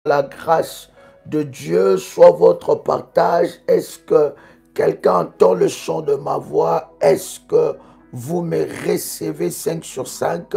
La grâce de Dieu soit votre partage. Est-ce que quelqu'un entend le son de ma voix? Est-ce que vous me recevez 5 sur 5?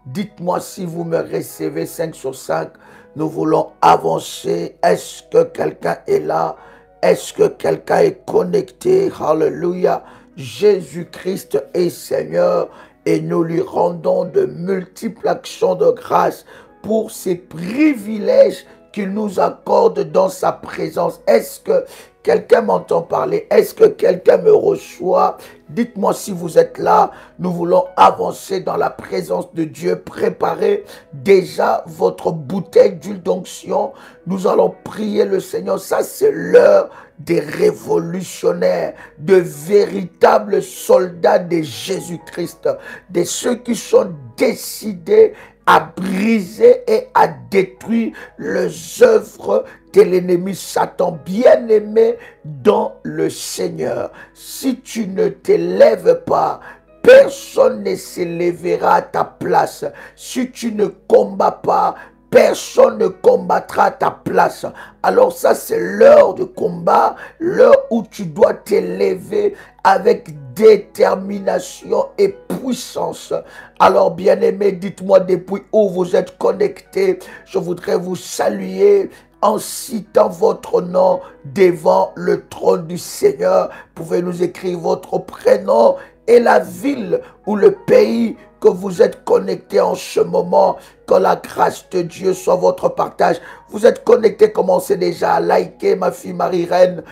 Dites-moi si vous me recevez 5 sur 5. Nous voulons avancer. Est-ce que quelqu'un est là? Est-ce que quelqu'un est connecté? Alléluia. Jésus-Christ est Seigneur et nous lui rendons de multiples actions de grâce pour ces privilèges qu'il nous accorde dans sa présence. Est-ce que quelqu'un m'entend parler? Est-ce que quelqu'un me reçoit? Dites-moi si vous êtes là. Nous voulons avancer dans la présence de Dieu. Préparez déjà votre bouteille d'huile d'onction. Nous allons prier le Seigneur. Ça, c'est l'heure des révolutionnaires, de véritables soldats de Jésus-Christ, de ceux qui sont décidés à briser et à détruire les œuvres de l'ennemi Satan. Bien-aimé dans le Seigneur, si tu ne te lèves pas, personne ne se lèvera à ta place. Si tu ne combats pas, personne ne combattra à ta place. Alors ça, c'est l'heure de combat, l'heure où tu dois te lever avec détermination et puissance. Alors, bien-aimés, dites-moi depuis où vous êtes connectés. Je voudrais vous saluer en citant votre nom devant le trône du Seigneur. Vous pouvez nous écrire votre prénom et la ville ou le pays que vous êtes connectés en ce moment. Que la grâce de Dieu soit votre partage. Vous êtes connectés, commencez déjà à liker. Ma fille Marie-Reine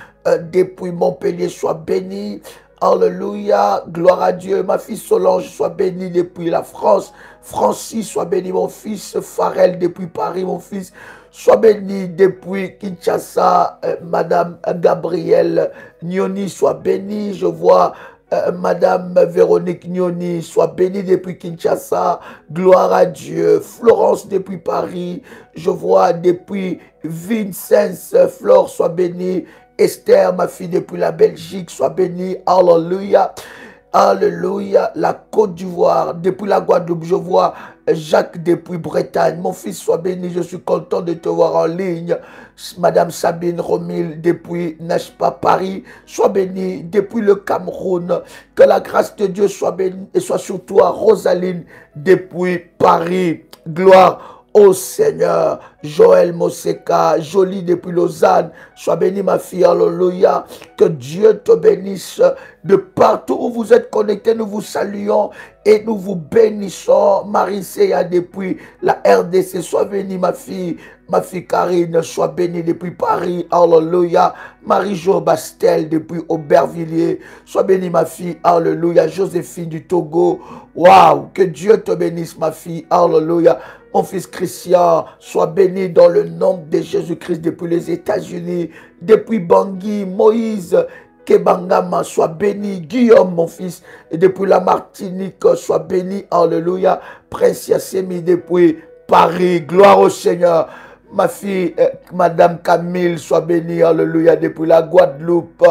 depuis Montpellier, soit bénie. Alléluia, gloire à Dieu. Ma fille Solange soit bénie depuis la France. Francis soit béni, mon fils. Farel depuis Paris, mon fils. Sois béni depuis Kinshasa. Madame Gabrielle Nioni soit bénie. Je vois Madame Véronique Nioni soit bénie depuis Kinshasa. Gloire à Dieu. Florence depuis Paris. Je vois depuis Vincennes. Flore soit bénie. Esther, ma fille depuis la Belgique, soit bénie. Alléluia. Alléluia. La Côte d'Ivoire, depuis la Guadeloupe, je vois Jacques depuis Bretagne. Mon fils, soit béni. Je suis content de te voir en ligne. Madame Sabine Romil depuis, n'est-ce pas, Paris, sois bénie. Depuis le Cameroun, que la grâce de Dieu soit bénie et soit sur toi. Rosaline depuis Paris. Gloire au Seigneur. Joël Moseka, Jolie depuis Lausanne, sois bénie ma fille, alléluia. Que Dieu te bénisse de partout où vous êtes connectés. Nous vous saluons et nous vous bénissons. Marie Seya depuis la RDC, sois bénie ma fille. Ma fille Karine, sois bénie depuis Paris, alléluia. Marie-Jo Bastel depuis Aubervilliers, sois bénie ma fille, alléluia. Joséphine du Togo, waouh, que Dieu te bénisse ma fille, alléluia. Mon fils Christian, sois béni dans le nom de Jésus-Christ depuis les États-Unis, depuis Bangui, Moïse, Kebangama, sois béni. Guillaume, mon fils, et depuis la Martinique, sois béni, alléluia. Prince Yassemi depuis Paris, gloire au Seigneur. Ma fille, Madame Camille, sois bénie, alléluia, depuis la Guadeloupe,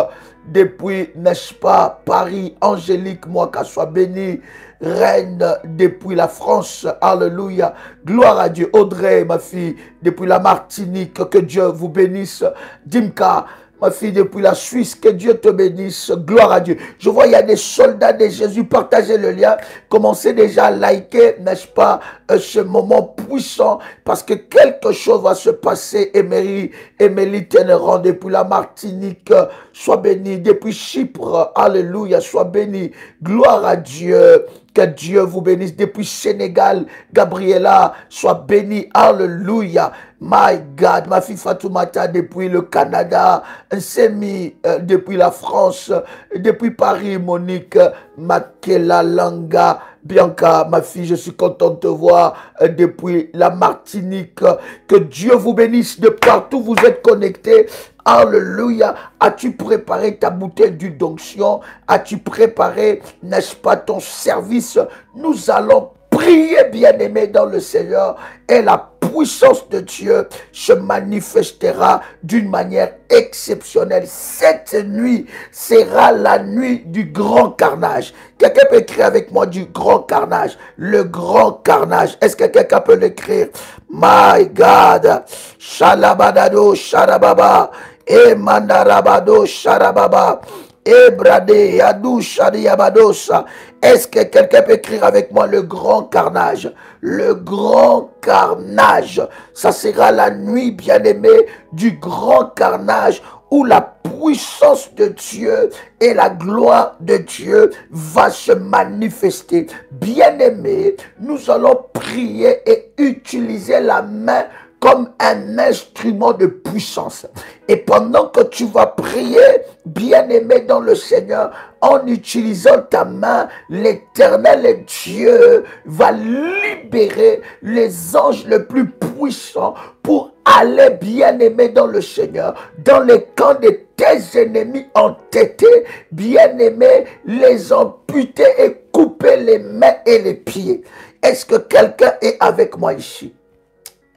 depuis, n'est-ce pas, Paris, Angélique, moi, qu'elle soit bénie. Reine depuis la France, alléluia, gloire à Dieu. Audrey, ma fille, depuis la Martinique, que Dieu vous bénisse. Dimka, ma fille, depuis la Suisse, que Dieu te bénisse, gloire à Dieu. Je vois, il y a des soldats de Jésus, partagez le lien, commencez déjà à liker, n'est-ce pas, ce moment puissant, parce que quelque chose va se passer. Émilie Ténéran, depuis la Martinique, sois béni, depuis Chypre, alléluia, sois béni, gloire à Dieu. Que Dieu vous bénisse depuis Sénégal. Gabriela, sois bénie. Alléluia. My God. Ma fille Fatoumata depuis le Canada. Nsemi depuis la France. Depuis Paris, Monique. Makela Langa. Bianca, ma fille, je suis content de te voir depuis la Martinique. Que Dieu vous bénisse de partout où vous êtes connectés. Alléluia. As-tu préparé ta bouteille d'huile d'onction? As-tu préparé, n'est-ce pas, ton service? Nous allons prier, bien-aimé dans le Seigneur, et la puissance de Dieu se manifestera d'une manière exceptionnelle. Cette nuit sera la nuit du grand carnage. Quelqu'un peut écrire avec moi du grand carnage. Le grand carnage. Est-ce que quelqu'un peut l'écrire? My God. Shalabadado, Sharababa. Et Mandarabado, Sharababa. Et Brade, Yadou, Shadiabadosa. Est-ce que quelqu'un peut écrire avec moi le grand carnage? Le grand carnage. Ça sera la nuit, bien-aimée, du grand carnage où la puissance de Dieu et la gloire de Dieu va se manifester. Bien-aimés, nous allons prier et utiliser la main comme un instrument de puissance. Et pendant que tu vas prier, bien-aimé dans le Seigneur, en utilisant ta main, l'Éternel Dieu va libérer les anges les plus puissants pour aller, bien-aimé dans le Seigneur, dans les camps de tes ennemis entêtés, bien-aimé, les amputer et couper les mains et les pieds. Est-ce que quelqu'un est avec moi ici?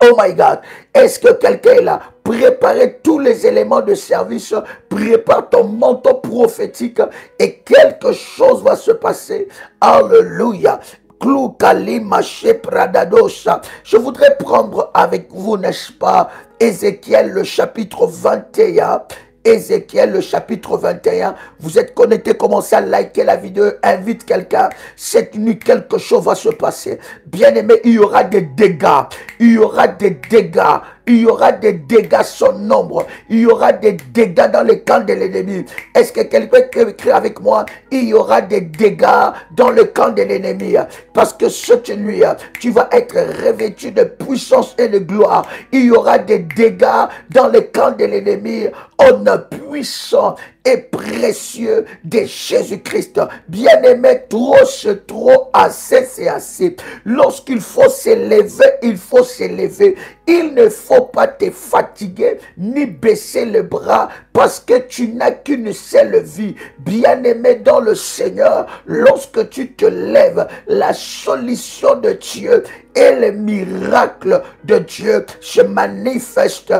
Oh my God, est-ce que quelqu'un est là? Préparez tous les éléments de service, prépare ton manteau prophétique et quelque chose va se passer. Alléluia. Je voudrais prendre avec vous, n'est-ce pas, Ézéchiel le chapitre 21. Ézéchiel, le chapitre 21. Vous êtes connectés, commencez à liker la vidéo, invite quelqu'un. Cette nuit, quelque chose va se passer. Bien aimé, il y aura des dégâts. Il y aura des dégâts. Il y aura des dégâts sans nombre. Il y aura des dégâts dans les camps de l'ennemi. Est-ce que quelqu'un peut écrire avec moi? Il y aura des dégâts dans le camp de l'ennemi. Parce que cette nuit, tu vas être revêtu de puissance et de gloire. Il y aura des dégâts dans le camp de l'ennemi. On a puissant et précieux de Jésus-Christ. Bien-aimé, trop c'est trop, assez c'est assez. Lorsqu'il faut s'élever, il faut s'élever. Il ne faut pas te fatiguer ni baisser les bras parce que tu n'as qu'une seule vie. Bien-aimé dans le Seigneur, lorsque tu te lèves, la solution de Dieu et le miracle de Dieu se manifeste,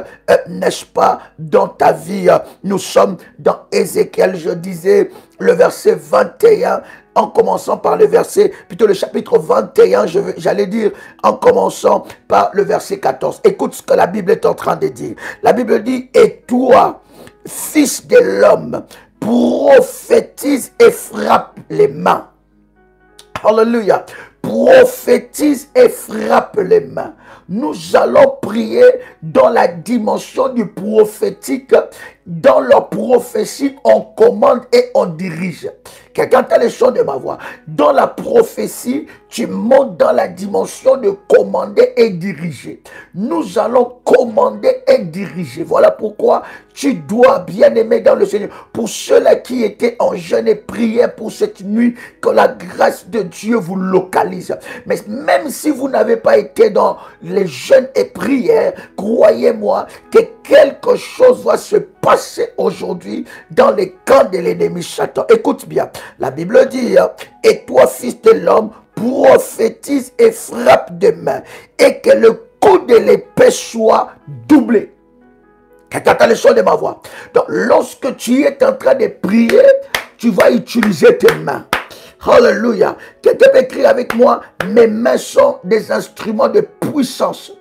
n'est-ce pas, dans ta vie. Nous sommes dans Ézéchiel, je disais, le verset 21, en commençant par le verset, plutôt le chapitre 21, j'allais dire, en commençant par le verset 14. Écoute ce que la Bible est en train de dire. La Bible dit, et toi, fils de l'homme, prophétise et frappe les mains. Alléluia. Prophétise et frappe les mains. Nous allons prier dans la dimension du prophétique. Dans leur prophétie, on commande et on dirige. Quelqu'un entend les sons de ma voix. Dans la prophétie, tu montes dans la dimension de commander et diriger. Nous allons commander et diriger. Voilà pourquoi tu dois, bien aimer dans le Seigneur. Pour ceux-là qui étaient en jeûne et prière pour cette nuit, que la grâce de Dieu vous localise. Mais même si vous n'avez pas été dans les jeûnes et prières, croyez-moi que quelque chose va se passer aujourd'hui dans les camps de l'ennemi Satan. Écoute bien, la Bible dit, et toi, fils de l'homme, prophétise et frappe de main, et que le coup de l'épée soit doublé. Quelqu'un le son de ma voix. Donc, lorsque tu es en train de prier, tu vas utiliser tes mains. Alléluia. Quelqu'un peut écrire avec moi, mes mains sont des instruments de puissance,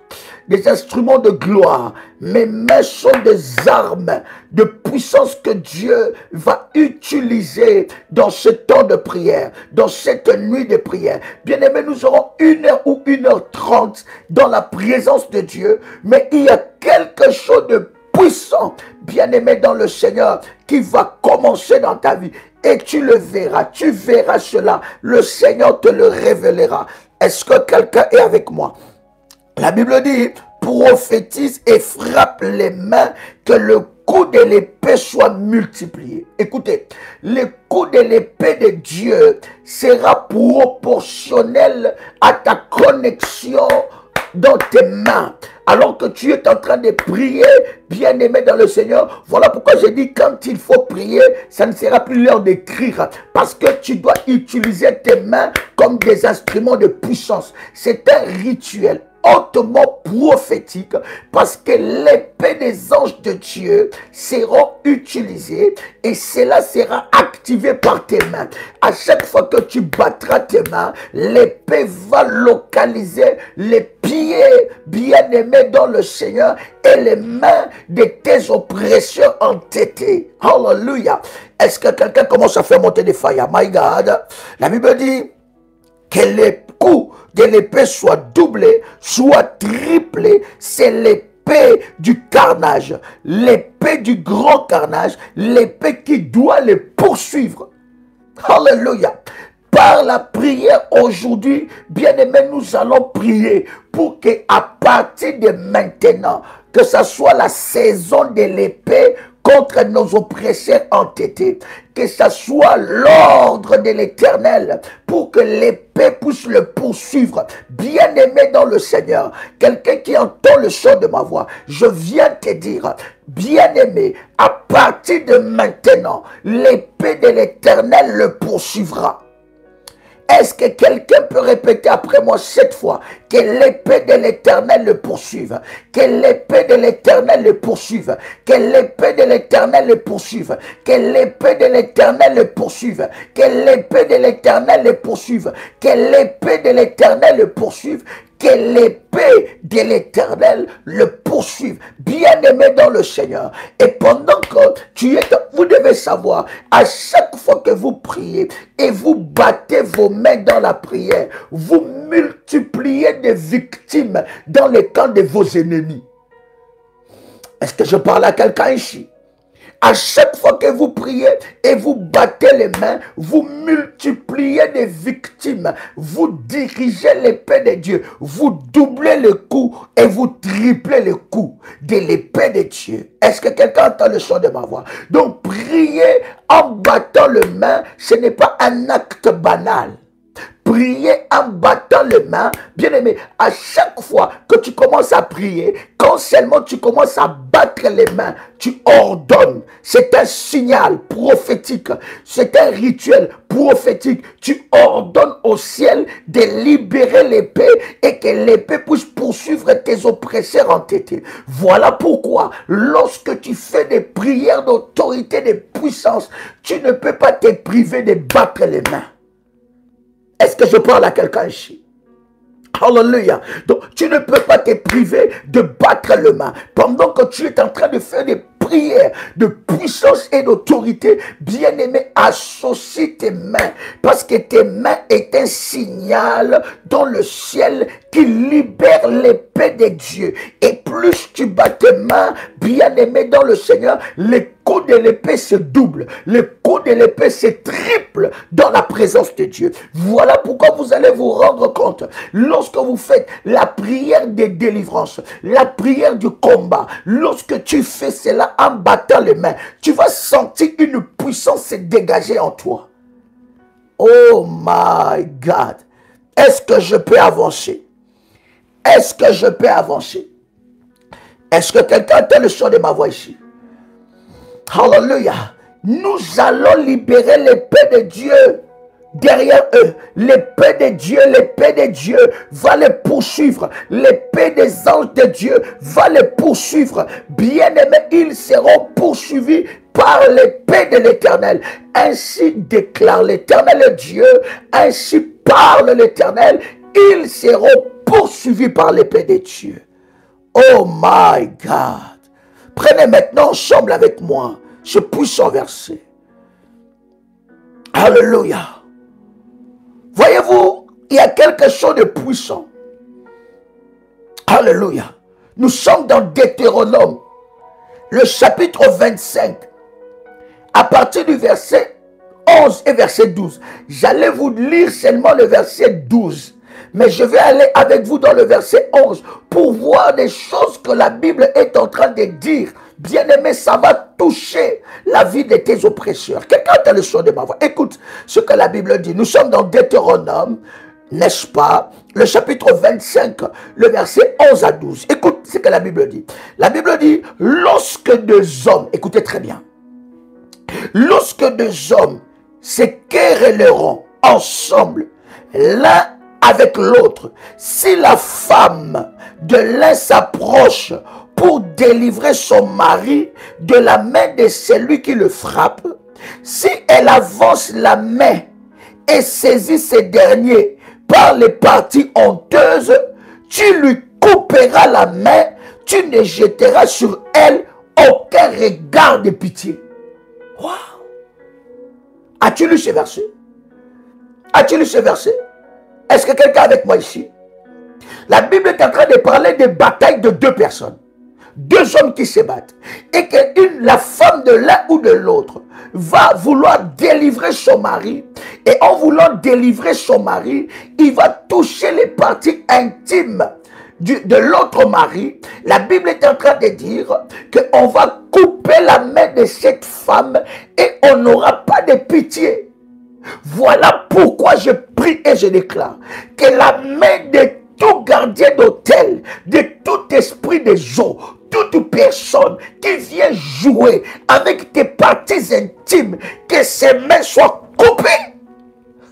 des instruments de gloire. Mes mains sont des armes de puissance que Dieu va utiliser dans ce temps de prière, dans cette nuit de prière. Bien aimé, nous aurons 1h ou 1h30 dans la présence de Dieu, mais il y a quelque chose de puissant, bien aimé dans le Seigneur, qui va commencer dans ta vie. Et tu le verras, tu verras cela. Le Seigneur te le révélera. Est-ce que quelqu'un est avec moi? La Bible dit, prophétise et frappe les mains, que le coup de l'épée soit multiplié. Écoutez, le coup de l'épée de Dieu sera proportionnel à ta connexion dans tes mains. Alors que tu es en train de prier, bien-aimé dans le Seigneur, voilà pourquoi j'ai dit, quand il faut prier, ça ne sera plus l'heure d'écrire, parce que tu dois utiliser tes mains comme des instruments de puissance. C'est un rituel. hautement prophétique parce que l'épée des anges de Dieu sera utilisée et cela sera activé par tes mains. À chaque fois que tu battras tes mains, l'épée va localiser les pieds bien-aimés dans le Seigneur et les mains de tes oppresseurs entêtés. Hallelujah. Est-ce que quelqu'un commence à faire monter des failles? My God. La Bible dit que les coups de l'épée soient doublés, soient triplés. C'est l'épée du carnage, l'épée du grand carnage, l'épée qui doit les poursuivre. Alléluia. Par la prière aujourd'hui, bien-aimés, nous allons prier pour que à partir de maintenant, que ce soit la saison de l'épée contre nos oppresseurs entêtés, que ce soit l'ordre de l'Éternel pour que l'épée puisse le poursuivre. Bien-aimé dans le Seigneur, quelqu'un qui entend le son de ma voix, je viens te dire, bien-aimé, à partir de maintenant, l'épée de l'Éternel le poursuivra. Est-ce que quelqu'un peut répéter après moi 7 fois que l'épée de l'Éternel le poursuive, que l'épée de l'Éternel le poursuive, que l'épée de l'Éternel le poursuive, que l'épée de l'Éternel le poursuive, que l'épée de l'Éternel le poursuive, que l'épée de l'Éternel le poursuive, que l'épée de l'Éternel le poursuive. Bien-aimé dans le Seigneur. Et pendant que tu es, vous devez savoir, à chaque fois que vous priez et vous battez vos mains dans la prière, vous multipliez des victimes dans les camps de vos ennemis. Est-ce que je parle à quelqu'un ici? À chaque fois que vous priez et vous battez les mains, vous multipliez des victimes. Vous dirigez l'épée de Dieu. Vous doublez le coup et vous triplez le coup de l'épée de Dieu. Est-ce que quelqu'un entend le son de ma voix? Donc, prier en battant les mains, ce n'est pas un acte banal. Prier en battant les mains, bien aimé, à chaque fois que tu commences à prier, quand seulement tu commences à battre les mains, tu ordonnes. C'est un signal prophétique, c'est un rituel prophétique. Tu ordonnes au ciel de libérer l'épée et que l'épée puisse poursuivre tes oppresseurs entêtés. Voilà pourquoi, lorsque tu fais des prières d'autorité, de puissance, tu ne peux pas te priver de battre les mains. Est-ce que je parle à quelqu'un ici? Alléluia. Donc, tu ne peux pas te priver de battre les mains. Pendant que tu es en train de faire des prières de puissance et d'autorité, bien-aimé, associe tes mains. Parce que tes mains est un signal dans le ciel qui libère l'épée de Dieu. Et plus tu bats tes mains, bien-aimé dans le Seigneur, les coups de l'épée se doublent. Les coups de l'épée se triplent dans la présence de Dieu. Voilà pourquoi vous allez vous rendre compte. Lorsque vous faites la prière de délivrance, la prière du combat, lorsque tu fais cela en battant les mains, tu vas sentir une puissance se dégager en toi. Oh my God. Est-ce que je peux avancer? Est-ce que je peux avancer? Est-ce que quelqu'un entend le son de ma voix ici? Alléluia. Nous allons libérer l'épée de Dieu derrière eux. L'épée de Dieu va les poursuivre. L'épée des anges de Dieu va les poursuivre. Bien-aimés, ils seront poursuivis par l'épée de l'Éternel. Ainsi déclare l'Éternel Dieu, ainsi parle l'Éternel, ils seront poursuivis par l'épée de Dieu. Oh my God. Prenez maintenant ensemble avec moi ce puissant verset. Alléluia. Voyez-vous, il y a quelque chose de puissant. Alléluia. Nous sommes dans Deutéronome, le chapitre 25, à partir du verset 11 et verset 12. J'allais vous lire seulement le verset 12. Mais je vais aller avec vous dans le verset 11 pour voir des choses que la Bible est en train de dire. Bien-aimé, ça va toucher la vie de tes oppresseurs. Quelqu'un a le son de ma voix. Écoute ce que la Bible dit. Nous sommes dans Deutéronome, n'est-ce pas? Le chapitre 25, le verset 11 à 12. Écoute ce que la Bible dit. La Bible dit, lorsque deux hommes, écoutez très bien, lorsque deux hommes se querelleront ensemble, l'un avec l'autre. Si la femme de l'un s'approche pour délivrer son mari de la main de celui qui le frappe, si elle avance la main et saisit ces derniers par les parties honteuses, tu lui couperas la main, tu ne jetteras sur elle aucun regard de pitié. Wow! As-tu lu ce verset? As-tu lu ce verset? Est-ce que quelqu'un est avec moi ici? La Bible est en train de parler de bataille de deux personnes. Deux hommes qui se battent. Et que la femme de l'un ou de l'autre va vouloir délivrer son mari. Et en voulant délivrer son mari, il va toucher les parties intimes de l'autre mari. La Bible est en train de dire qu'on va couper la main de cette femme et on n'aura pas de pitié. Voilà pourquoi je prie et je déclare que la main de tout gardien d'hôtel, de tout esprit de jour, toute personne qui vient jouer avec tes parties intimes, que ses mains soient coupées.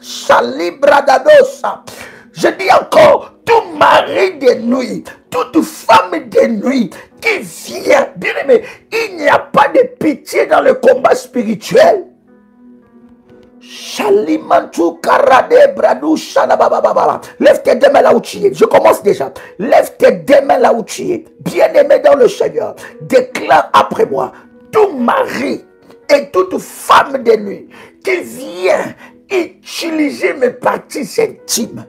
Salibradadosa. Je dis encore, tout mari de nuit, toute femme de nuit qui vient, bien aimé, il n'y a pas de pitié dans le combat spirituel. Lève tes deux mains là où tu es. Je commence déjà. Lève tes deux mains là où tu es. Bien-aimé dans le Seigneur, déclare après moi, tout mari et toute femme de nuit qui vient utiliser mes parties intimes,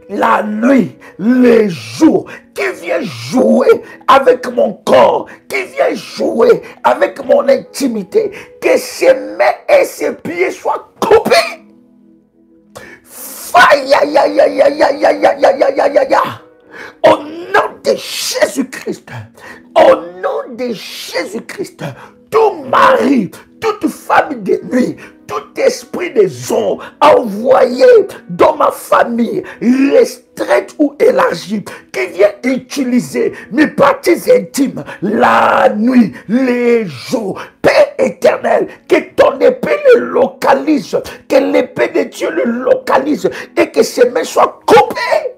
la nuit, les jours, qui vient jouer avec mon corps, qui vient jouer avec mon intimité, que ses mains et ses pieds soient coupés. Au nom de Jésus-Christ, au nom de Jésus-Christ, tout mari, toute femme de nuit, tout esprit des hommes envoyé dans ma famille, restreinte ou élargie, qui vient utiliser mes parties intimes, la nuit, les jours, Père éternel, que ton épée le localise, que l'épée de Dieu le localise et que ses mains soient coupées.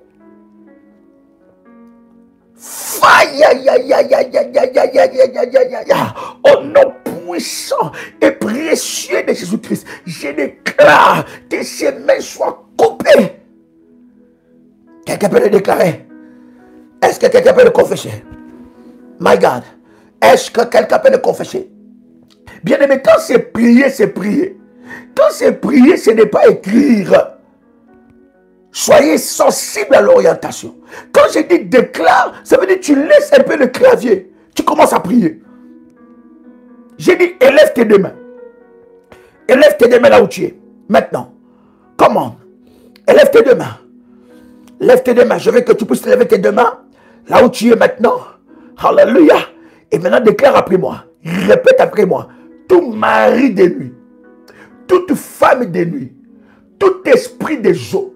Au nom puissant et précieux de Jésus-Christ, je déclare que ses mains soient coupées. Quelqu'un peut le déclarer? Est-ce que quelqu'un peut le confesser? My God, est-ce que quelqu'un peut le confesser? Bien aimé, quand c'est prier, c'est prier. Quand c'est prier, ce n'est pas écrire. Soyez sensible à l'orientation. Quand je dis déclare, ça veut dire que tu laisses un peu le clavier. Tu commences à prier. J'ai dit élève tes deux mains. Élève tes deux mains là où tu es. Maintenant. Comment? Élève tes deux mains. Lève tes deux mains. Je veux que tu puisses lever tes deux mains là où tu es maintenant. Alléluia. Et maintenant déclare après moi. Répète après moi. Tout mari de nuit, toute femme de nuit, tout esprit des eaux,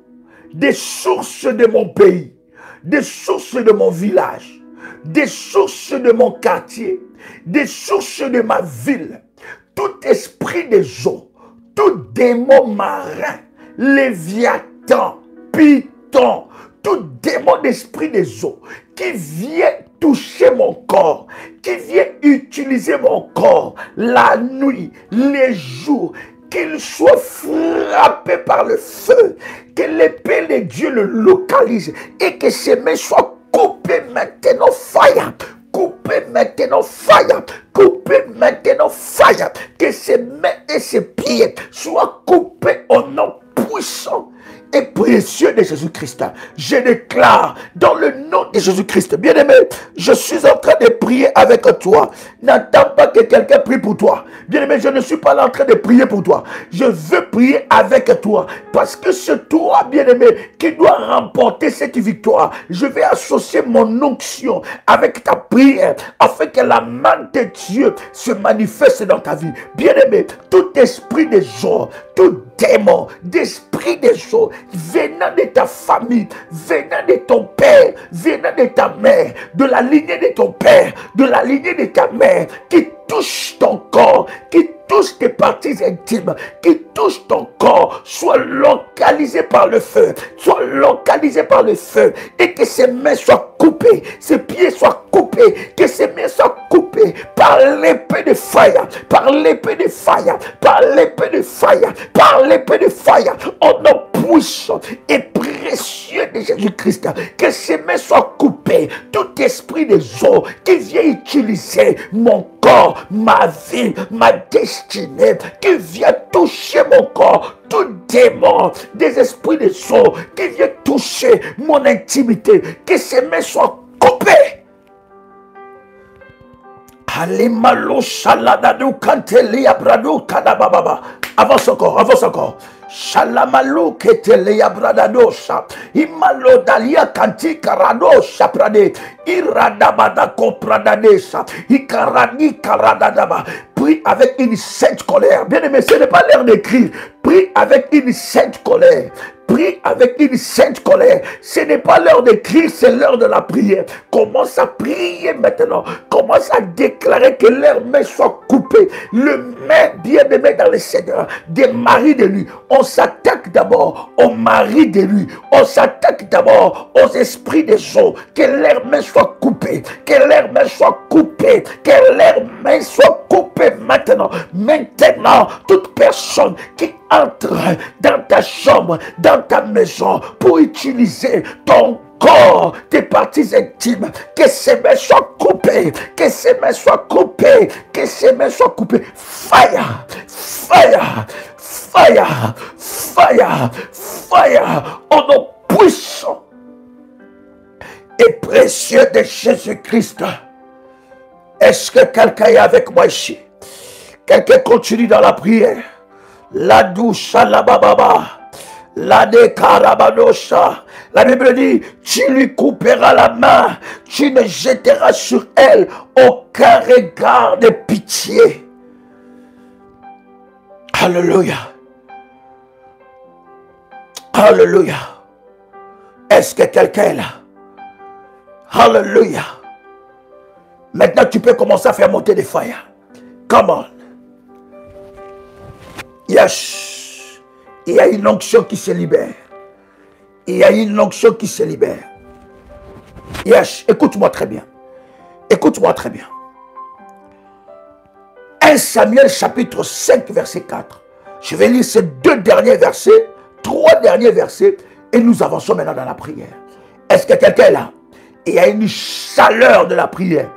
des sources de mon pays, des sources de mon village, des sources de mon quartier, des sources de ma ville, tout esprit des eaux, tout démon marin, léviathan, python, tout démon d'esprit des eaux qui vient toucher mon corps, qui vient utiliser mon corps la nuit, les jours, qu'il soit frappé par le feu, que l'épée de Dieu le localise et que ses mains soient coupées maintenant, fire. Coupez maintenant, fire. Coupez maintenant, fire. Que ses mains et ses pieds soient coupés au nom puissant et précieux de Jésus-Christ. Je déclare dans le nom de Jésus-Christ, bien-aimé, je suis en train de prier avec toi. N'attends pas que quelqu'un prie pour toi. Bien-aimé, je ne suis pas là en train de prier pour toi. Je veux prier avec toi parce que c'est toi, bien-aimé, qui dois remporter cette victoire. Je vais associer mon onction avec ta prière afin que la main de Dieu se manifeste dans ta vie. Bien-aimé, tout esprit des jours, tout démon d'esprit des jours venant de ta famille, venant de ton père, venant de ta mère, de la lignée de ton père, de la lignée de ta mère, qui touche ton corps, qui touche tes parties intimes, qui touche ton corps, soit localisé par le feu, soit localisé par le feu, et que ses mains soient coupées, ses pieds soient coupés, que ses mains soient coupées par l'épée de fire, par l'épée de fire, par l'épée de fire, par l'épée de fire, au nom puissant et précieux de Jésus-Christ, que ses mains soient coupées, tout esprit des eaux qui vient utiliser mon corps, ma vie, ma destinée, qui vient toucher mon corps, tout démon des esprits des eaux qui vient toucher mon intimité, que ses mains soient coupées. Avance encore, avance encore. Shalamalu ketelea bradadosha. Imalo dalia kanti karadosha prade. Iradabada kopradadesha. Ikarani karadadaba. Prie avec une sainte colère. Bien aimé, ce n'est pas l'heure d'écrire. Prie avec une sainte colère. Prie avec une sainte colère. Ce n'est pas l'heure d'écrire, c'est l'heure de la prière. Commence à prier maintenant. Commence à déclarer que leurs mains soient coupées. Le main bien-aimé dans le Seigneur, des maris de lui. On s'attaque d'abord aux maris de lui. On s'attaque d'abord aux esprits des eaux. Que leurs mains soient coupées. Que leurs mains soient coupées. Que leurs mains soient coupées maintenant. Maintenant, toute personne qui entre dans ta chambre, dans ta maison, pour utiliser ton corps, tes parties intimes, que ces mains soient coupées, que ces mains soient coupées, que ces mains soient coupées. Fire, fire, fire, fire, fire, au nom puissant et précieux de Jésus-Christ. Est-ce que quelqu'un est avec moi ici? Quelqu'un continue dans la prière. La douche, la bababa, la décarabadocha. La Bible dit, tu lui couperas la main, tu ne jetteras sur elle aucun regard de pitié. Alléluia. Alléluia. Est-ce que quelqu'un est là? Alléluia. Maintenant, tu peux commencer à faire monter des fire. Come on. Yes. Il y a une onction qui se libère. Il y a une onction qui se libère. Yes. Écoute-moi très bien. Écoute-moi très bien. 1 Samuel chapitre 5 verset 4. Je vais lire ces deux derniers versets, trois derniers versets, et nous avançons maintenant dans la prière. Est-ce que quelqu'un est là? Il y a une chaleur de la prière.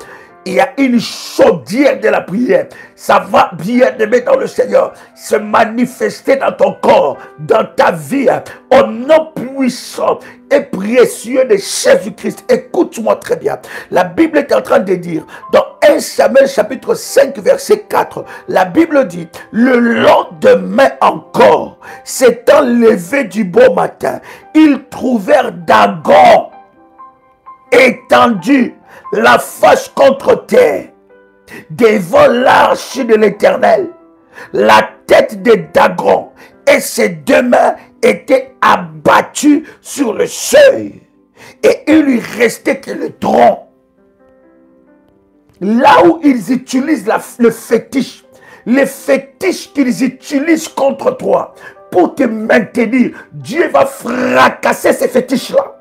Il y a une chaudière de la prière. Ça va bien aimer dans le Seigneur se manifester dans ton corps, dans ta vie, au nom puissant et précieux de Jésus-Christ. Écoute-moi très bien. La Bible est en train de dire, dans 1 Samuel chapitre 5 verset 4, la Bible dit, le lendemain encore, s'étant levé du beau matin, ils trouvèrent Dagon étendu, la face contre terre, devant l'arche de l'Éternel. La tête de Dagon et ses deux mains étaient abattues sur le seuil. Et il lui restait que le tronc. Là où ils utilisent le fétiche, les fétiches qu'ils utilisent contre toi pour te maintenir, Dieu va fracasser ces fétiches-là.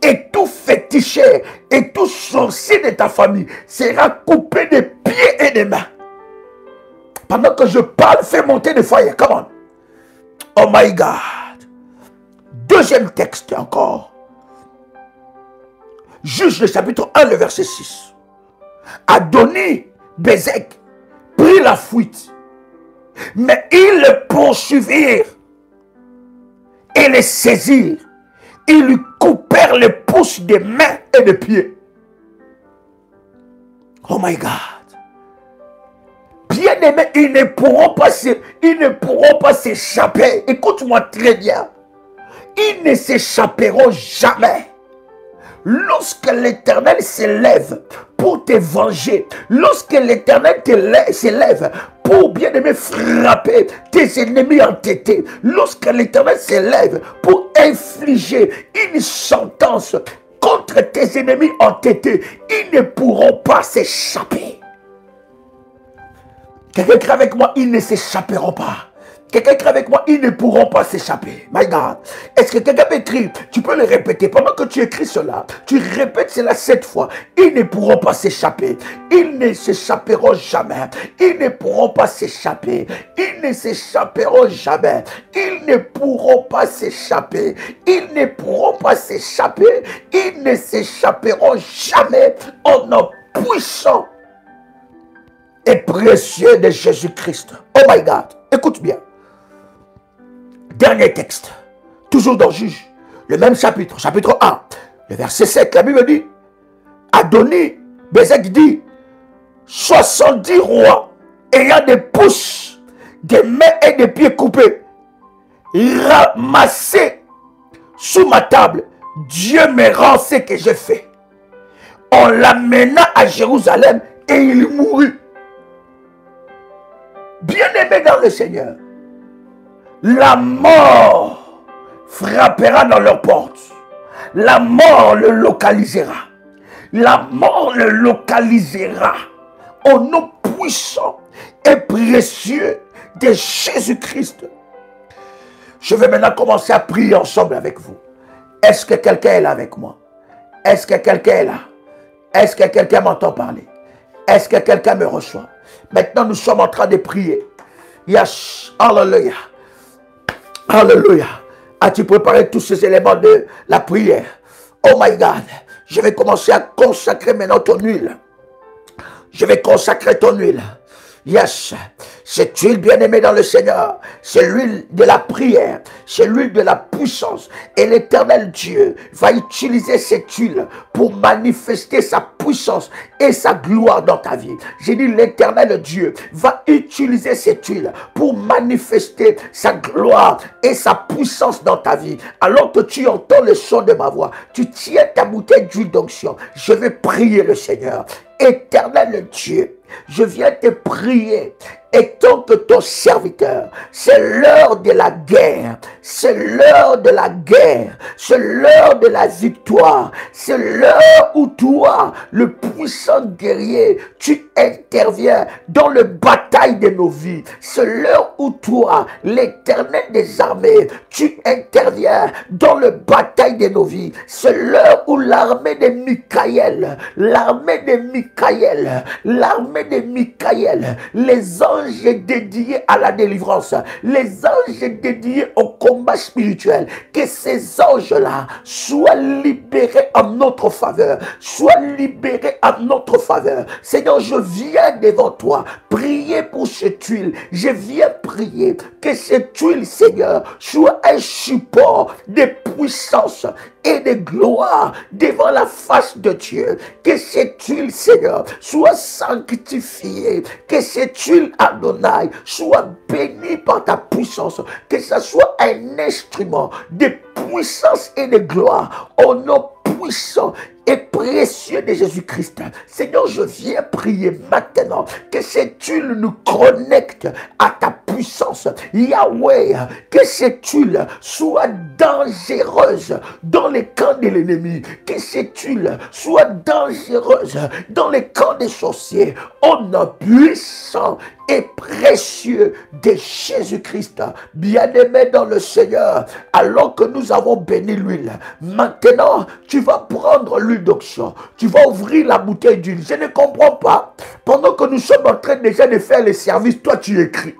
Et tout féticheur et tout sorcier de ta famille sera coupé des pieds et des mains. Pendant que je parle, fais monter des fire. Come on. Oh my God. Deuxième texte encore. Juge le chapitre 1, le verset 6. Adoni Bézek prit la fuite. Mais ils le poursuivirent et le saisirent. Ils lui coupèrent les pouces des mains et des pieds. Oh my God. Bien aimé, ils ne pourront pas s'échapper. Écoute-moi très bien. Ils ne s'échapperont jamais. Lorsque l'Éternel s'élève pour te venger, lorsque l'Éternel s'élève pour bien aimer frapper tes ennemis entêtés, lorsque l'Éternel s'élève pour infliger une sentence contre tes ennemis entêtés, ils ne pourront pas s'échapper. Quelqu'un crie avec moi, ils ne s'échapperont pas. Quelqu'un crie avec moi, ils ne pourront pas s'échapper. My God. Est-ce que quelqu'un peut écrire? Tu peux le répéter. Pendant que tu écris cela, tu répètes cela 7 fois. Ils ne pourront pas s'échapper. Ils ne s'échapperont jamais. Ils ne pourront pas s'échapper. Ils ne s'échapperont jamais. Ils ne pourront pas s'échapper. Ils ne pourront pas s'échapper. Ils ne s'échapperont jamais au nom puissant et précieux de Jésus-Christ. Oh my God. Écoute bien. Dernier texte, toujours dans Juge, le même chapitre, chapitre 1, le verset 7, la Bible dit, Adoni, Bézek dit, 70 rois ayant des pouces, des mains et des pieds coupés, ramassés sous ma table, Dieu me rend ce que j'ai fait. On l'amena à Jérusalem et il mourut. Bien-aimé dans le Seigneur, la mort frappera dans leurs portes. La mort le localisera. La mort le localisera. Au nom puissant et précieux de Jésus-Christ. Je vais maintenant commencer à prier ensemble avec vous. Est-ce que quelqu'un est là avec moi? Est-ce que quelqu'un est là? Est-ce que quelqu'un m'entend parler? Est-ce que quelqu'un me reçoit? Maintenant, nous sommes en train de prier. Yes, hallelujah. Alléluia. As-tu préparé tous ces éléments de la prière? Oh my God. Je vais commencer à consacrer maintenant ton huile. Je vais consacrer ton huile. Yes. Cette huile bien-aimée dans le Seigneur, c'est l'huile de la prière, c'est l'huile de la puissance. Et l'Éternel Dieu va utiliser cette huile pour manifester sa puissance et sa gloire dans ta vie. J'ai dit l'Éternel Dieu va utiliser cette huile pour manifester sa gloire et sa puissance dans ta vie. Alors que tu entends le son de ma voix, tu tiens ta bouteille d'huile d'onction. Je vais prier le Seigneur. Éternel Dieu, je viens te prier. Et tant que ton serviteur, c'est l'heure de la guerre, c'est l'heure de la guerre, c'est l'heure de la victoire, c'est l'heure où toi, le puissant guerrier, tu interviens dans la bataille de nos vies. C'est l'heure où toi, l'Éternel des armées, tu interviens dans la bataille de nos vies. C'est l'heure où l'armée de Michaël, les anges dédiés à la délivrance, les anges dédiés au combat spirituel, que ces anges-là soient libérés en notre faveur, soient libérés en notre faveur. Seigneur, je viens devant toi, prier pour cette huile. Je viens prier que cette huile, Seigneur, soit un support de puissance et de gloire devant la face de Dieu. Que cette huile, Seigneur, soit sanctifiée. Que cette huile, Adonai, soit bénie par ta puissance. Que ce soit un instrument de puissance et de gloire au nom puissant et précieux de Jésus-Christ. Seigneur, je viens prier maintenant que cette huile nous connecte à ta puissance. Yahweh, que cette huile soit dangereuse dans les camps de l'ennemi. Que cette huile soit dangereuse dans les camps des sorciers. Au nom puissant et précieux de Jésus-Christ. Bien-aimé dans le Seigneur, alors que nous avons béni l'huile, maintenant tu vas prendre l'huile d'onction, tu vas ouvrir la bouteille d'huile. Je ne comprends pas, pendant que nous sommes en train déjà de faire les services, toi tu écris.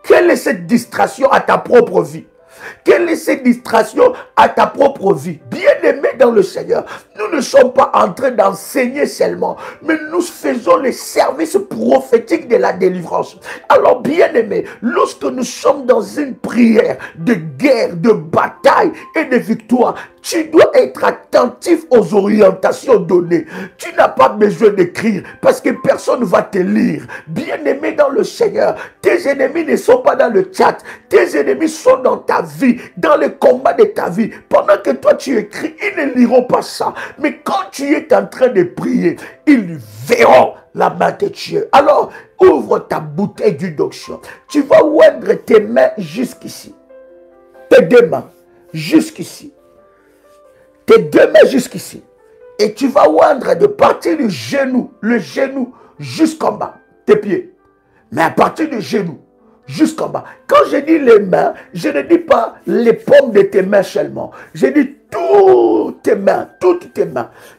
Quelle est cette distraction à ta propre vie? Quelle est cette distraction à ta propre vie? Bien-aimé dans le Seigneur, nous ne sommes pas en train d'enseigner seulement, mais nous faisons les services prophétiques de la délivrance. Alors, bien-aimé, lorsque nous sommes dans une prière de guerre, de bataille et de victoire, tu dois être attentif aux orientations données. Tu n'as pas besoin d'écrire parce que personne ne va te lire. Bien-aimé dans le Seigneur, tes ennemis ne sont pas dans le chat. Tes ennemis sont dans ta vie, dans le combat de ta vie. Pendant que toi tu écris, ils ne liront pas ça. Mais quand tu es en train de prier, ils verront la main de Dieu. Alors, ouvre ta bouteille d'huile d'onction. Tu vas oindre tes mains jusqu'ici. Tes deux mains jusqu'ici. Tes deux mains jusqu'ici. Et tu vas oindre de partir du genou, le genou jusqu'en bas, tes pieds. Mais à partir du genou, jusqu'en bas. Quand je dis les mains, je ne dis pas les paumes de tes mains seulement. Je dis toutes tes mains.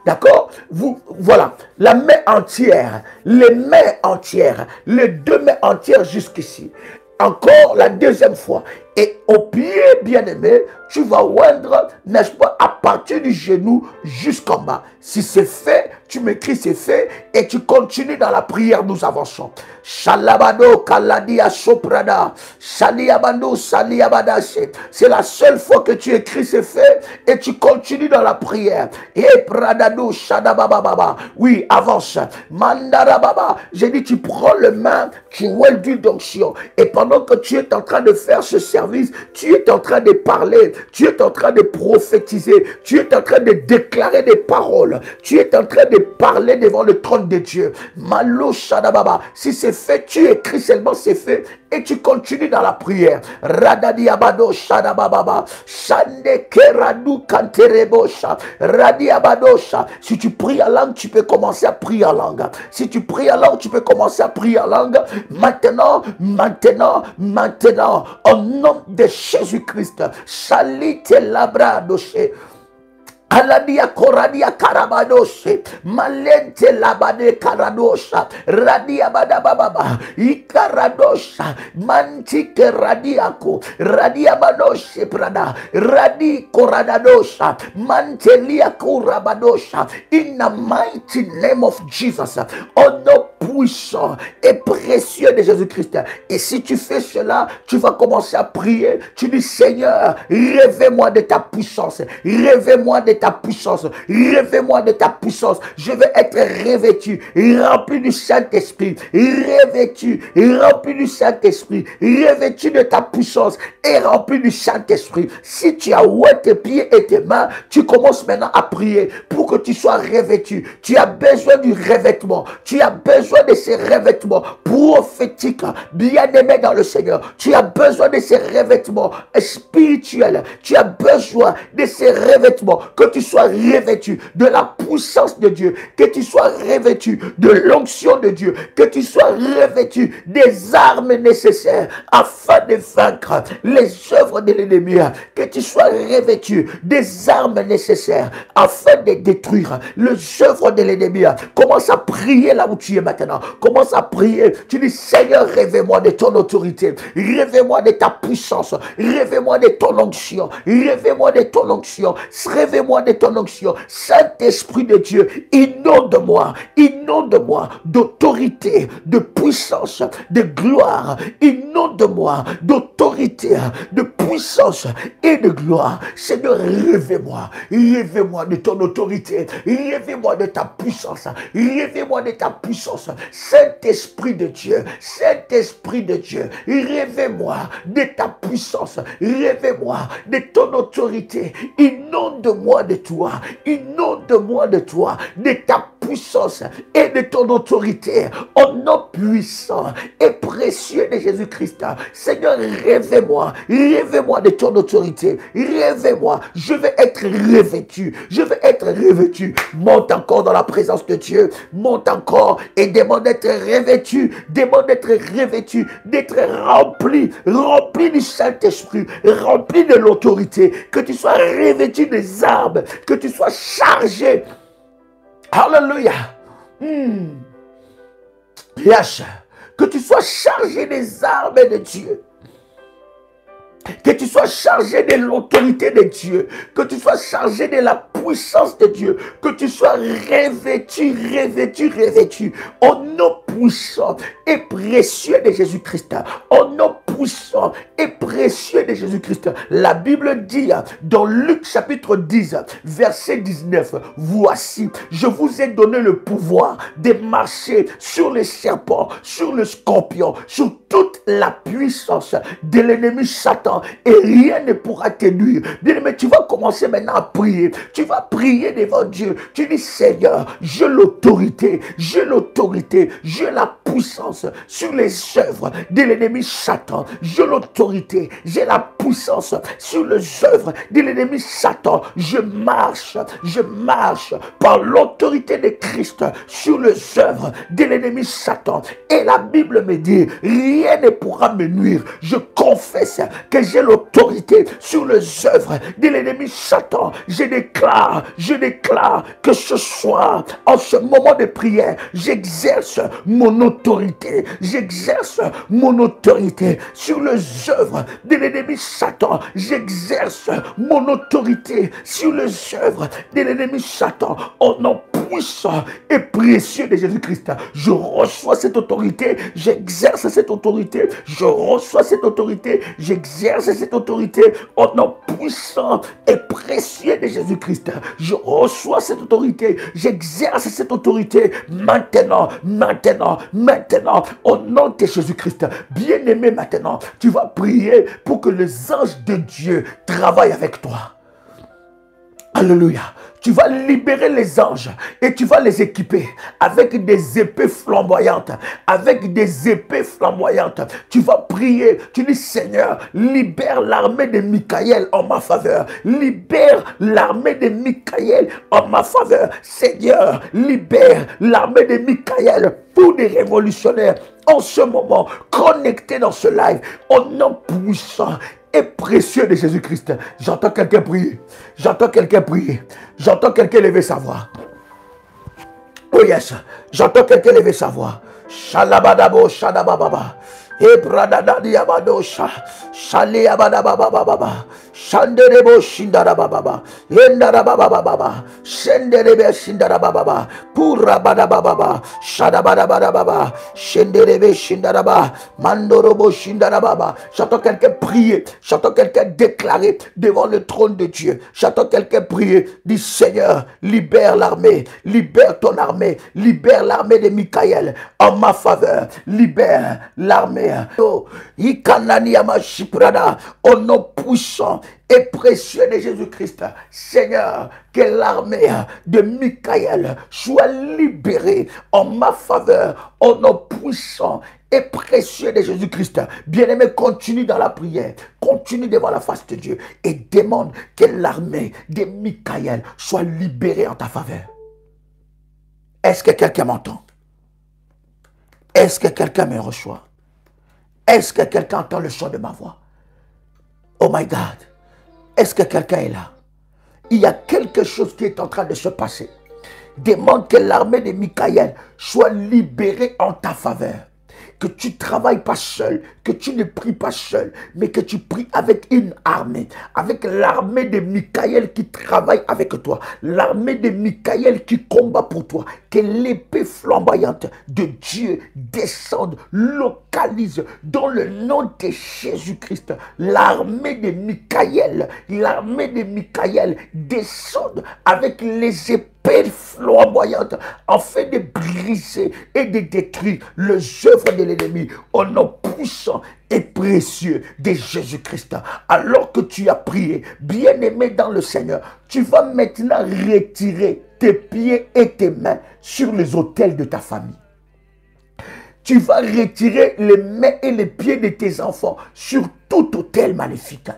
D'accord? Voilà, la main entière, les mains entières, les deux mains entières jusqu'ici. Encore la deuxième fois. Et au pied, bien-aimé, tu vas oindre, n'est-ce pas, à partir du genou jusqu'en bas. Si c'est fait, tu m'écris c'est fait et tu continues dans la prière, nous avançons. Shalabado kaladia soprada, shaliabando saliabadache. C'est la seule fois que tu écris c'est fait et tu continues dans la prière. Et pradado shadabababa. Oui, avance. Mandarababa. J'ai dit tu prends le main, tu ouèles d'huile d'onction. Et pendant que tu es en train de faire ce service, tu es en train de parler, tu es en train de prophétiser, tu es en train de déclarer des paroles, tu es en train de parler devant le trône de Dieu. Malo Shadababa. Si c'est fait, tu écris seulement c'est fait et tu continues dans la prière. Radadi Abado Shadababa. Shande Keradu Kanterebosha. Radi Abadosha. Si tu pries en langue, tu peux commencer à prier en langue. Si tu pries en langue, tu peux commencer à prier en langue. Maintenant, au nom de Jésus-Christ. Salite Labradoshe. Aladia koradia karabadoshe, malente labade karadosha, radia badababa, ikaradosha, mantike radiako, radia badoshe prada, radi koradadosha, mantelia kurabadosha, in the mighty name of Jesus, au nom puissant et précieux de Jésus-Christ. Et si tu fais cela, tu vas commencer à prier, tu dis Seigneur, révèle-moi de ta puissance, révèle-moi de ta puissance, révèle-moi de ta puissance. Je veux être revêtu, rempli du Saint-Esprit, revêtu, rempli du Saint-Esprit, revêtu de ta puissance et rempli du Saint-Esprit. Si tu as oué tes pieds et tes mains, tu commences maintenant à prier pour que tu sois revêtu. Tu as besoin du revêtement, tu as besoin de ces revêtements prophétiques, bien-aimés dans le Seigneur. Tu as besoin de ces revêtements spirituels, tu as besoin de ces revêtements, que tu sois revêtu de la puissance de Dieu, que tu sois revêtu de l'onction de Dieu, que tu sois revêtu des armes nécessaires afin de vaincre les œuvres de l'ennemi, que tu sois revêtu des armes nécessaires afin de détruire les œuvres de l'ennemi. Commence à prier là où tu es maintenant, commence à prier, tu dis Seigneur, révèle-moi de ton autorité, révèle-moi de ta puissance, révèle-moi de ton onction, révèle-moi de ton onction, révèle-moi de ton onction. Saint-Esprit de Dieu, inonde-moi d'autorité, de puissance, de gloire, inonde-moi d'autorité, de puissance et de gloire. Seigneur, révèle-moi de ton autorité, révèle-moi de ta puissance, révèle-moi de ta puissance. Saint-Esprit de Dieu, Saint-Esprit de Dieu, révèle-moi de ta puissance, révèle-moi de ton autorité, inonde-moi de toi, inonde-moi de toi, de ta puissance et de ton autorité, au nom puissant et précieux de Jésus-Christ. Seigneur, révèle-moi de ton autorité, révèle-moi, je veux être revêtu, monte encore dans la présence de Dieu, monte encore et demande d'être revêtu, d'être rempli du Saint-Esprit, rempli de l'autorité, que tu sois revêtu des armes, que tu sois chargé. Alléluia. Yes. Que tu sois chargé des armes de Dieu. Que tu sois chargé de l'autorité de Dieu. Que tu sois chargé de la puissance de Dieu. Que tu sois revêtu. Au nom puissant et précieux de Jésus-Christ. Au nom puissant et précieux de Jésus-Christ. La Bible dit dans Luc chapitre 10, verset 19. Voici, je vous ai donné le pouvoir de marcher sur les serpents, sur le scorpion, sur toute la puissance de l'ennemi Satan, et rien ne pourra te nuire. Mais tu vas commencer maintenant à prier. Tu vas prier devant Dieu. Tu dis Seigneur, j'ai l'autorité, j'ai la puissance sur les œuvres de l'ennemi Satan. j'ai l'autorité, j'ai la puissance sur les œuvres de l'ennemi Satan. Je marche par l'autorité de Christ sur les œuvres de l'ennemi Satan. Et la Bible me dit, rien ne pourra me nuire. Je confesse que j'ai l'autorité sur les œuvres de l'ennemi Satan. Je déclare que ce soir, en ce moment de prière, j'exerce mon autorité. J'exerce mon autorité sur les œuvres de l'ennemi Satan. J'exerce mon autorité sur les œuvres de l'ennemi Satan. Au nom puissant et précieux de Jésus-Christ, je reçois cette autorité, j'exerce cette autorité, je reçois cette autorité, j'exerce cette autorité au nom puissant et précieux de Jésus-Christ. Je reçois cette autorité, j'exerce cette autorité maintenant, au nom de Jésus-Christ. Bien-aimé, maintenant, tu vas prier pour que les anges de Dieu travaillent avec toi. Alléluia. Tu vas libérer les anges et tu vas les équiper avec des épées flamboyantes. Avec des épées flamboyantes. Tu vas prier. Tu dis, Seigneur, libère l'armée de Michaël en ma faveur. Libère l'armée de Michaël en ma faveur. Seigneur, libère l'armée de Michaël pour des révolutionnaires en ce moment connectés dans ce live. Au nom puissant et précieux de Jésus-Christ. J'entends quelqu'un prier. J'entends quelqu'un prier. J'entends quelqu'un lever sa voix. Oh yes. J'entends quelqu'un lever sa voix. Shalabadabo, shadabababa. Ebradadadi abadosha. Shali abadabababa. Shanderebo shindarabababa. Yendarabababa. Shenderebe shindarabababa. Purabadabababa. Shadabadabababa. Shenderebe shindaraba. Mandorobo shindarababa. J'entends quelqu'un prier. J'entends quelqu'un déclarer devant le trône de Dieu. J'entends quelqu'un prier. Dis, Seigneur, libère l'armée. Libère ton armée. Libère l'armée de Michaël en ma faveur. Libère l'armée. Oh, au nom puissant et précieux de Jésus-Christ, Seigneur, que l'armée de Michaël soit libérée en ma faveur, au nom puissant et précieux de Jésus-Christ. Bien-aimé, continue dans la prière, continue devant la face de Dieu et demande que l'armée de Michaël soit libérée en ta faveur. Est-ce que quelqu'un m'entend? Est-ce que quelqu'un me reçoit? Est-ce que quelqu'un entend le son de ma voix? Oh my God! Est-ce que quelqu'un est là? Il y a quelque chose qui est en train de se passer. Demande que l'armée de Michaël soit libérée en ta faveur. Que tu ne travailles pas seul, que tu ne pries pas seul, mais que tu pries avec une armée, avec l'armée de Michaël qui travaille avec toi, l'armée de Michaël qui combat pour toi, que l'épée flamboyante de Dieu descende, localise dans le nom de Jésus-Christ. L'armée de Michaël descende avec les épées flamboyante afin de briser et de détruire les œuvres de l'ennemi au nom puissant et précieux de Jésus-Christ. Alors que tu as prié, bien-aimé dans le Seigneur, tu vas maintenant retirer tes pieds et tes mains sur les autels de ta famille. Tu vas retirer les mains et les pieds de tes enfants sur tout autel maléfique.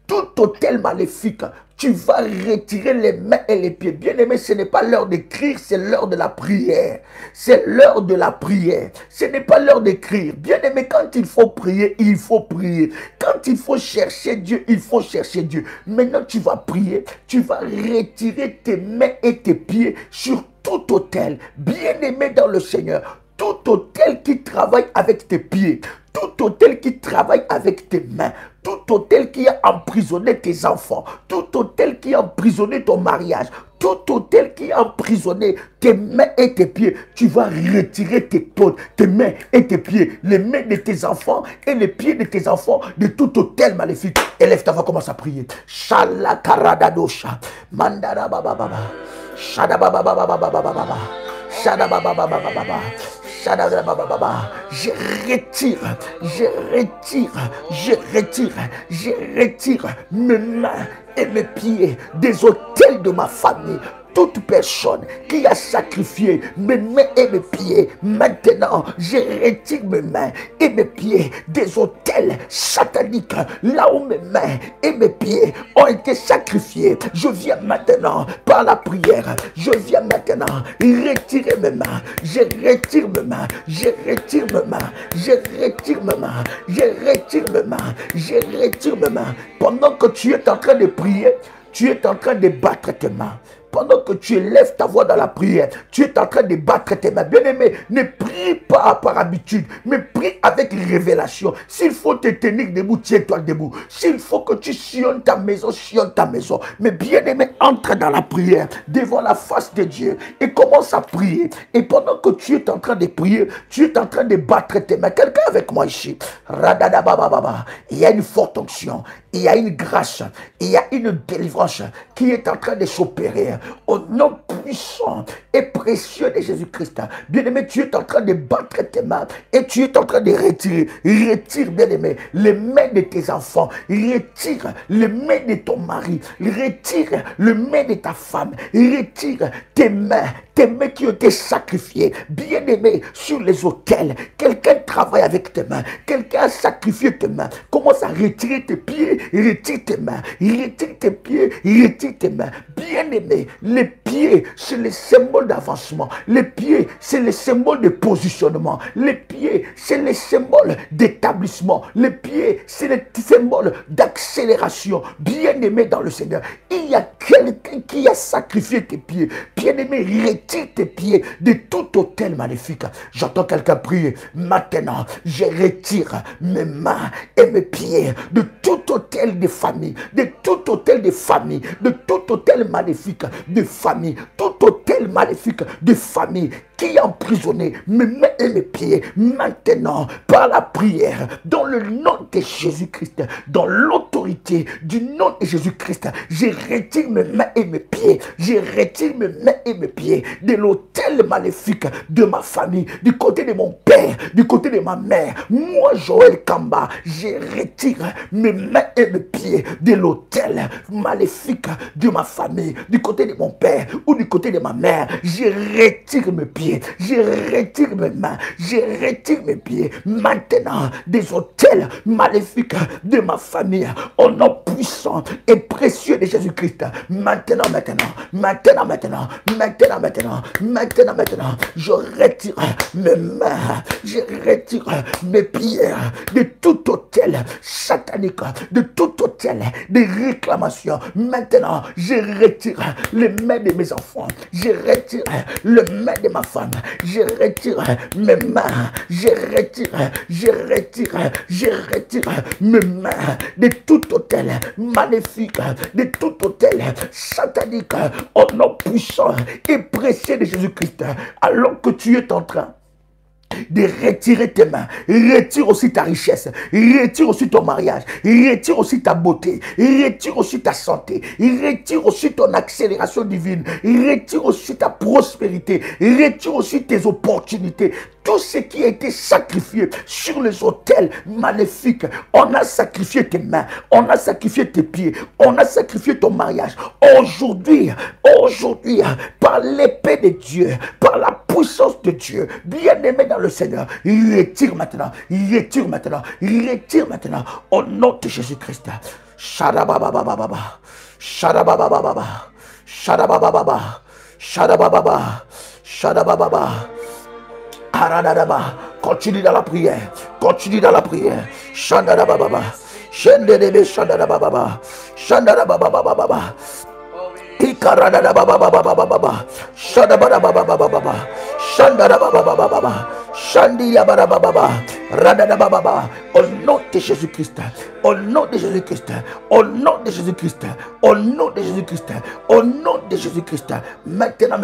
Tout autel maléfique, tu vas retirer les mains et les pieds. Bien-aimé, ce n'est pas l'heure d'écrire, c'est l'heure de la prière. C'est l'heure de la prière. Ce n'est pas l'heure d'écrire. Bien-aimé, quand il faut prier, il faut prier. Quand il faut chercher Dieu, il faut chercher Dieu. Maintenant, tu vas prier. Tu vas retirer tes mains et tes pieds sur tout autel. Bien-aimé dans le Seigneur, tout autel qui travaille avec tes pieds, tout autel qui travaille avec tes mains, tout autel qui a emprisonné tes enfants, tout autel qui a emprisonné ton mariage, tout autel qui a emprisonné tes mains et tes pieds, tu vas retirer tes mains et tes pieds, les mains de tes enfants et les pieds de tes enfants de tout autel maléfique. Élève ta voix, commence à prier. Shalakaradadosha, mandara baba baba, shada baba baba baba baba, shada baba baba baba. Je retire mes mains et mes pieds des autels de ma famille toute personne qui a sacrifié mes mains et mes pieds, maintenant, je retire mes mains et mes pieds des autels sataniques, là où mes mains et mes pieds ont été sacrifiés. Je viens maintenant, par la prière, je viens maintenant retirer mes mains. Je retire mes mains, je retire mes mains, je retire mes mains, je retire mes mains, je retire mes mains. Pendant que tu es en train de prier, tu es en train de battre tes mains. Pendant que tu élèves ta voix dans la prière, tu es en train de battre tes mains. Bien-aimé, ne prie pas par habitude, mais prie avec révélation. S'il faut te tenir debout, tiens-toi debout. S'il faut que tu sillonnes ta maison, sillonne ta maison. Mais bien-aimé, entre dans la prière, devant la face de Dieu, et commence à prier. Et pendant que tu es en train de prier, tu es en train de battre tes mains. Quelqu'un avec moi ici. Radadabababa. Il y a une forte onction, il y a une grâce, il y a une délivrance qui est en train de s'opérer. Au nom puissant et précieux de Jésus-Christ. Bien-aimé, tu es en train de battre tes mains et tu es en train de retirer. Retire, bien-aimé, les mains de tes enfants. Retire les mains de ton mari. Retire les mains de ta femme. Retire tes mains qui ont été sacrifiées. Bien-aimé, sur les autels. Quelqu'un travaille avec tes mains. Quelqu'un a sacrifié tes mains. Commence à retirer tes pieds. Retire tes mains. Retire tes pieds. Retire tes mains. Bien-aimé, les pieds, c'est le symbole d'avancement. Les pieds, c'est le symbole de positionnement. Les pieds, c'est le symbole d'établissement. Les pieds, c'est le symbole d'accélération. Bien-aimé dans le Seigneur, il y a quelqu'un qui a sacrifié tes pieds. Bien-aimé, retire tes pieds de tout autel maléfique. J'entends quelqu'un prier. Maintenant, je retire mes mains et mes pieds de tout autel de famille, de tout autel de famille, de tout autel maléfique de famille, tout autel maléfique de famille qui a emprisonné mes mains et mes pieds. Maintenant, par la prière, dans le nom de Jésus-Christ, dans l'autorité du nom de Jésus-Christ, je retire mes mains et mes pieds, je retire mes mains et mes pieds de l'autel maléfique de ma famille, du côté de mon père, du côté de ma mère. Moi, Joël Kamba, je retire mes mains et mes pieds de l'autel maléfique de ma famille, du côté de mon père ou du côté de ma mère. Je retire mes pieds, je retire mes mains, je retire mes pieds maintenant des autels maléfiques de ma famille, au nom puissant et précieux de Jésus-Christ. Maintenant, je retire mes mains, je retire mes pieds de tout autel satanique, de tout autel de réclamation. Maintenant, je retire les mains de mes enfants, je retire les mains de ma femme, je retire mes mains, je retire mes mains de tout autel maléfique, de tout autel satanique, au nom puissant et précieux de Jésus-Christ. Alors que tu es en train de retirer tes mains, retire aussi ta richesse, retire aussi ton mariage, retire aussi ta beauté, retire aussi ta santé, retire aussi ton accélération divine, retire aussi ta prospérité, retire aussi tes opportunités. Tout ce qui a été sacrifié sur les autels maléfiques, on a sacrifié tes mains, on a sacrifié tes pieds, on a sacrifié ton mariage. Aujourd'hui, par l'épée de Dieu, par la puissance de Dieu, bien-aimé dans le Seigneur, retire maintenant, au nom de Jésus-Christ. Shadababababa, shadababababa, shadababababa, shadabababa, shadabababa. Continue dans la prière. Continue dans la prière. Shandadabababa. Shendedebe shandadabababa. Shandadababababa. Ikaradadabababababa. Shandabababababa. Shandadababababa. Shandiyababababa. Radadabababa. Au nom de Jésus-Christ. Au nom de Jésus-Christ. Au nom de Jésus-Christ. Au nom de Jésus-Christ. Au nom de Jésus-Christ. Maintenant,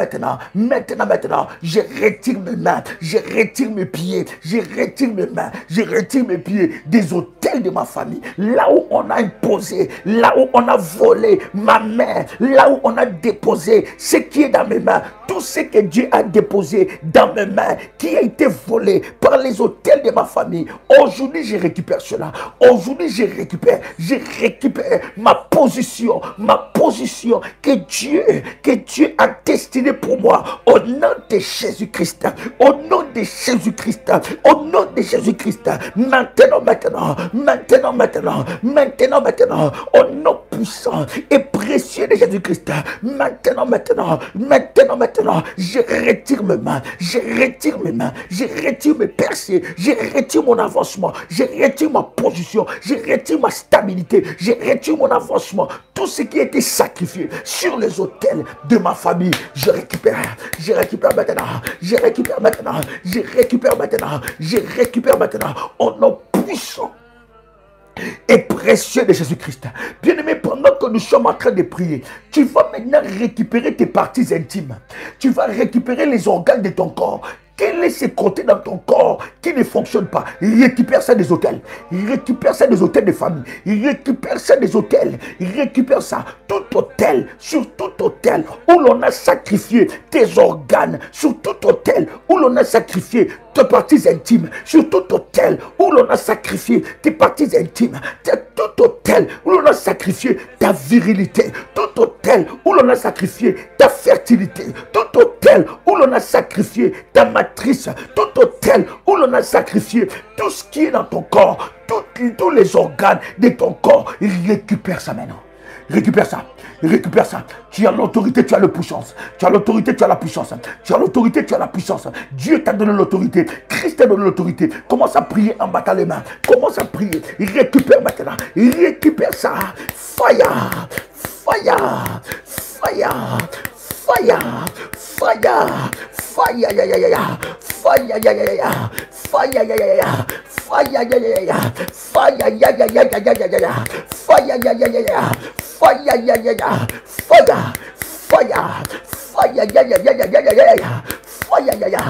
je retire mes mains, je retire mes pieds, je retire mes mains, je retire mes pieds des autels de ma famille. Là où on a imposé, là où on a volé ma main, là où on a déposé ce qui est dans mes mains, tout ce que Dieu a déposé dans mes mains, qui a été volé par les autels de ma famille. Aujourd'hui, je récupère cela. Aujourd'hui, je je récupère ma position que Dieu a destinée pour moi, au nom de Jésus-Christ, au nom de Jésus-Christ, au nom de Jésus-Christ, maintenant, au nom puissant et précieux de Jésus-Christ, maintenant, je retire mes mains, je retire mes percées, je retire mon avancement, je retire ma position, je retire ma stabilité, je retire mon avancement, tout ce qui a été sacrifié sur les autels de ma famille, je récupère maintenant, au nom puissant et précieux de Jésus-Christ. Bien-aimé, pendant que nous sommes en train de prier, tu vas maintenant récupérer tes parties intimes. Tu vas récupérer les organes de ton corps. Quel est ce côté dans ton corps qui ne fonctionne pas? Récupère ça des hôtels. Récupère ça des hôtels de famille. Récupère ça des hôtels. Récupère ça. Tout hôtel, sur tout hôtel où l'on a sacrifié tes organes, sur tout hôtel où l'on a sacrifié tes parties intimes, sur tout hôtel où l'on a sacrifié tes parties intimes, tout hôtel où l'on a sacrifié ta virilité, tout hôtel où l'on a sacrifié ta fertilité, tout hôtel où l'on a sacrifié ta matrice, tout hôtel où l'on a sacrifié tout ce qui est dans ton corps, tous les organes de ton corps, récupère ça maintenant. Récupère ça. Récupère ça. Tu as l'autorité, tu as la puissance. Tu as l'autorité, tu as la puissance. Tu as l'autorité, tu as la puissance. Dieu t'a donné l'autorité. Christ t'a donné l'autorité. Commence à prier en battant les mains. Commence à prier. Récupère maintenant. Récupère ça. Fire. Fire. Fire. Fire. Fire. Fire. Ya ya ya ya. Fire ya ya ya ya. Fire ya ya ya. Fire ya ya ya. Fire ya ya ya ya ya ya. Fire ya ya ya ya. Fire ya ya ya. Fire. Fire. Fire ya ya ya ya ya ya. Fire ya ya.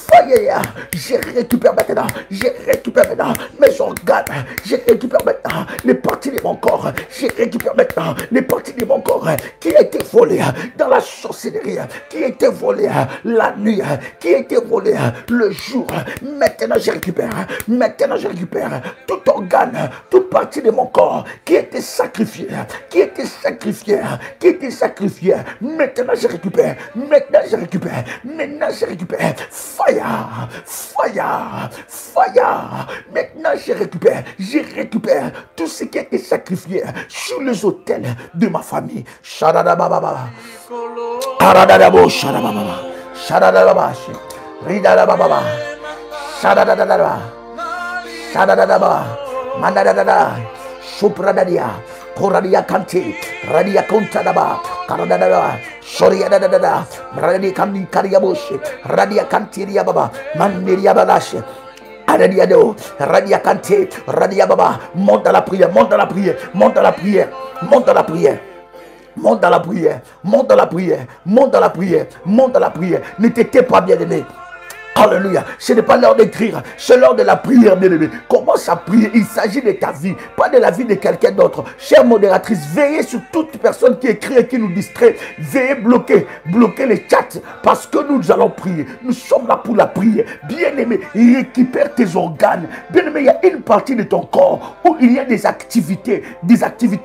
Fire. Je récupère maintenant. Je récupère maintenant mes organes. Je récupère maintenant les parties de mon corps. Je récupère maintenant les parties de mon corps qui a été volées dans la sorcellerie, qui a été volées la nuit, qui a été volées le jour. Maintenant je récupère. Maintenant je récupère tout organe, toute partie de mon corps qui a été sacrifié, qui a été sacrifié, qui a été sacrifié. Maintenant je récupère. Maintenant je récupère. Maintenant je récupère. Fire. Fire, fire. Maintenant je récupère tout ce qui a été sacrifié sur les autels de ma famille. Shadadababa. Aradadabo, shadababa. Shadadababa. Ridadababa. Shadadadaba. Shadadadaba. Mandadadada. Supradadia. Koradia Kanti. Radia Kontadaba. Karadadaba. Soria da da da da, Radia Kami Kariabushi, Radia Kantiria Baba, Mandiria Balashi, Aradiado, Radia Kanti, Radia Baba, monte dans la prière, monte dans la prière, monte dans la prière, monte dans la prière. Monte dans la prière, monte dans la prière, monte dans la prière, monte dans la prière. Ne t'étais pas bien aimé. Alléluia. Ce n'est pas l'heure d'écrire, c'est l'heure de la prière, bien-aimé. Commence à prier. Il s'agit de ta vie, pas de la vie de quelqu'un d'autre. Chère modératrice, veillez sur toute personne qui écrit et qui nous distrait. Veillez bloquer les chats parce que nous allons prier. Nous sommes là pour la prière. Bien-aimé, récupère tes organes. Bien-aimé, il y a une partie de ton corps où il y a des activités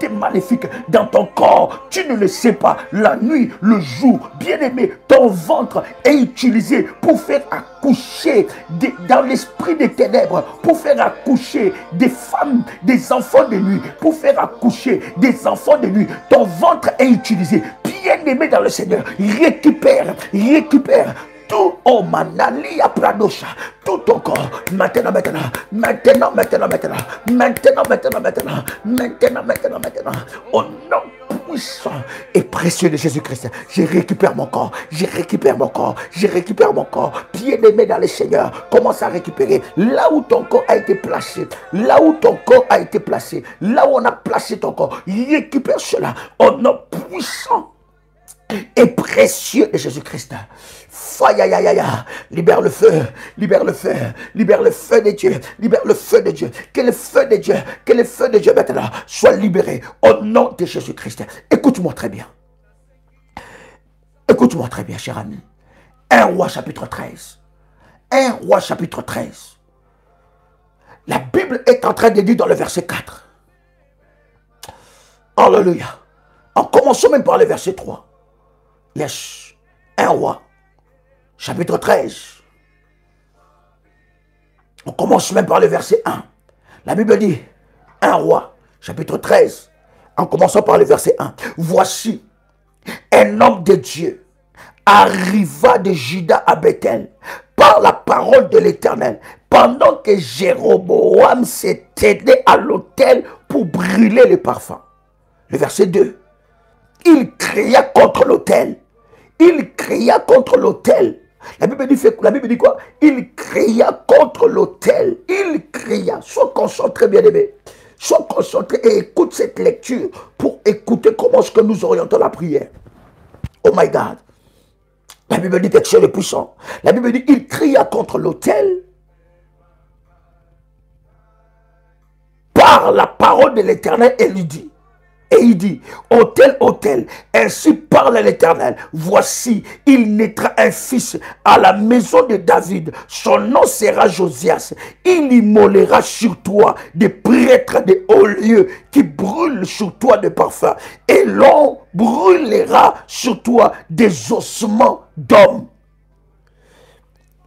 maléfiques dans ton corps. Tu ne le sais pas. La nuit, le jour, bien-aimé, ton ventre est utilisé pour faire accoucher dans l'esprit des ténèbres, pour faire accoucher des femmes, des enfants de nuit, pour faire accoucher des enfants de nuit. Ton ventre est utilisé. Bien-aimé dans le Seigneur, récupère tout, oh manali à Pradosha, tout ton corps, maintenant, au nom puissant et précieux de Jésus-Christ, je récupère mon corps, bien-aimé dans le Seigneur, commence à récupérer là où ton corps a été placé, là où on a placé ton corps, récupère cela, au nom puissant et précieux de Jésus-Christ. Faya, libère le feu de Dieu, que le feu de Dieu maintenant soit libéré au nom de Jésus-Christ. Écoute-moi très bien, cher ami. 1 Roi chapitre 13. La Bible est en train de dire dans le verset 4. Alléluia. En commençant même par le verset 3. Yes. 1 Roi, chapitre 13. On commence même par le verset 1. La Bible dit, 1 Roi, chapitre 13, en commençant par le verset 1. Voici, un homme de Dieu arriva de Juda à Bethel par la parole de l'Éternel, pendant que Jéroboam s'était à l'autel pour brûler les parfums. Le verset 2. Il cria contre l'autel. Il cria contre l'autel. La Bible dit quoi? Il cria contre l'autel. Il cria. Sois concentré, bien-aimé. Sois concentré et écoute cette lecture pour écouter comment est-ce que nous orientons la prière. Oh my God. La Bible dit quelque chose de puissant. La Bible dit il cria contre l'autel par la parole de l'Éternel et lui dit. Et il dit, autel, autel, ainsi parle l'Éternel. Voici, il naîtra un fils à la maison de David. Son nom sera Josias. Il immolera sur toi des prêtres de hauts lieux qui brûlent sur toi de parfums. Et l'on brûlera sur toi des ossements d'hommes.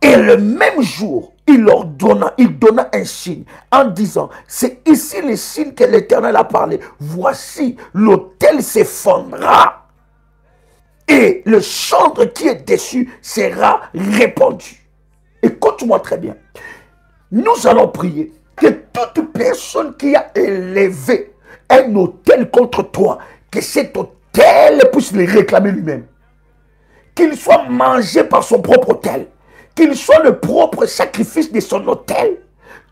Et le même jour, il donna un signe en disant, c'est ici le signe que l'Éternel a parlé. Voici, l'autel s'effondrera et le chantre qui est dessus sera répandu. Écoute-moi très bien. Nous allons prier que toute personne qui a élevé un autel contre toi, que cet autel puisse le réclamer lui-même. Qu'il soit mangé par son propre autel. Qu'il soit le propre sacrifice de son autel.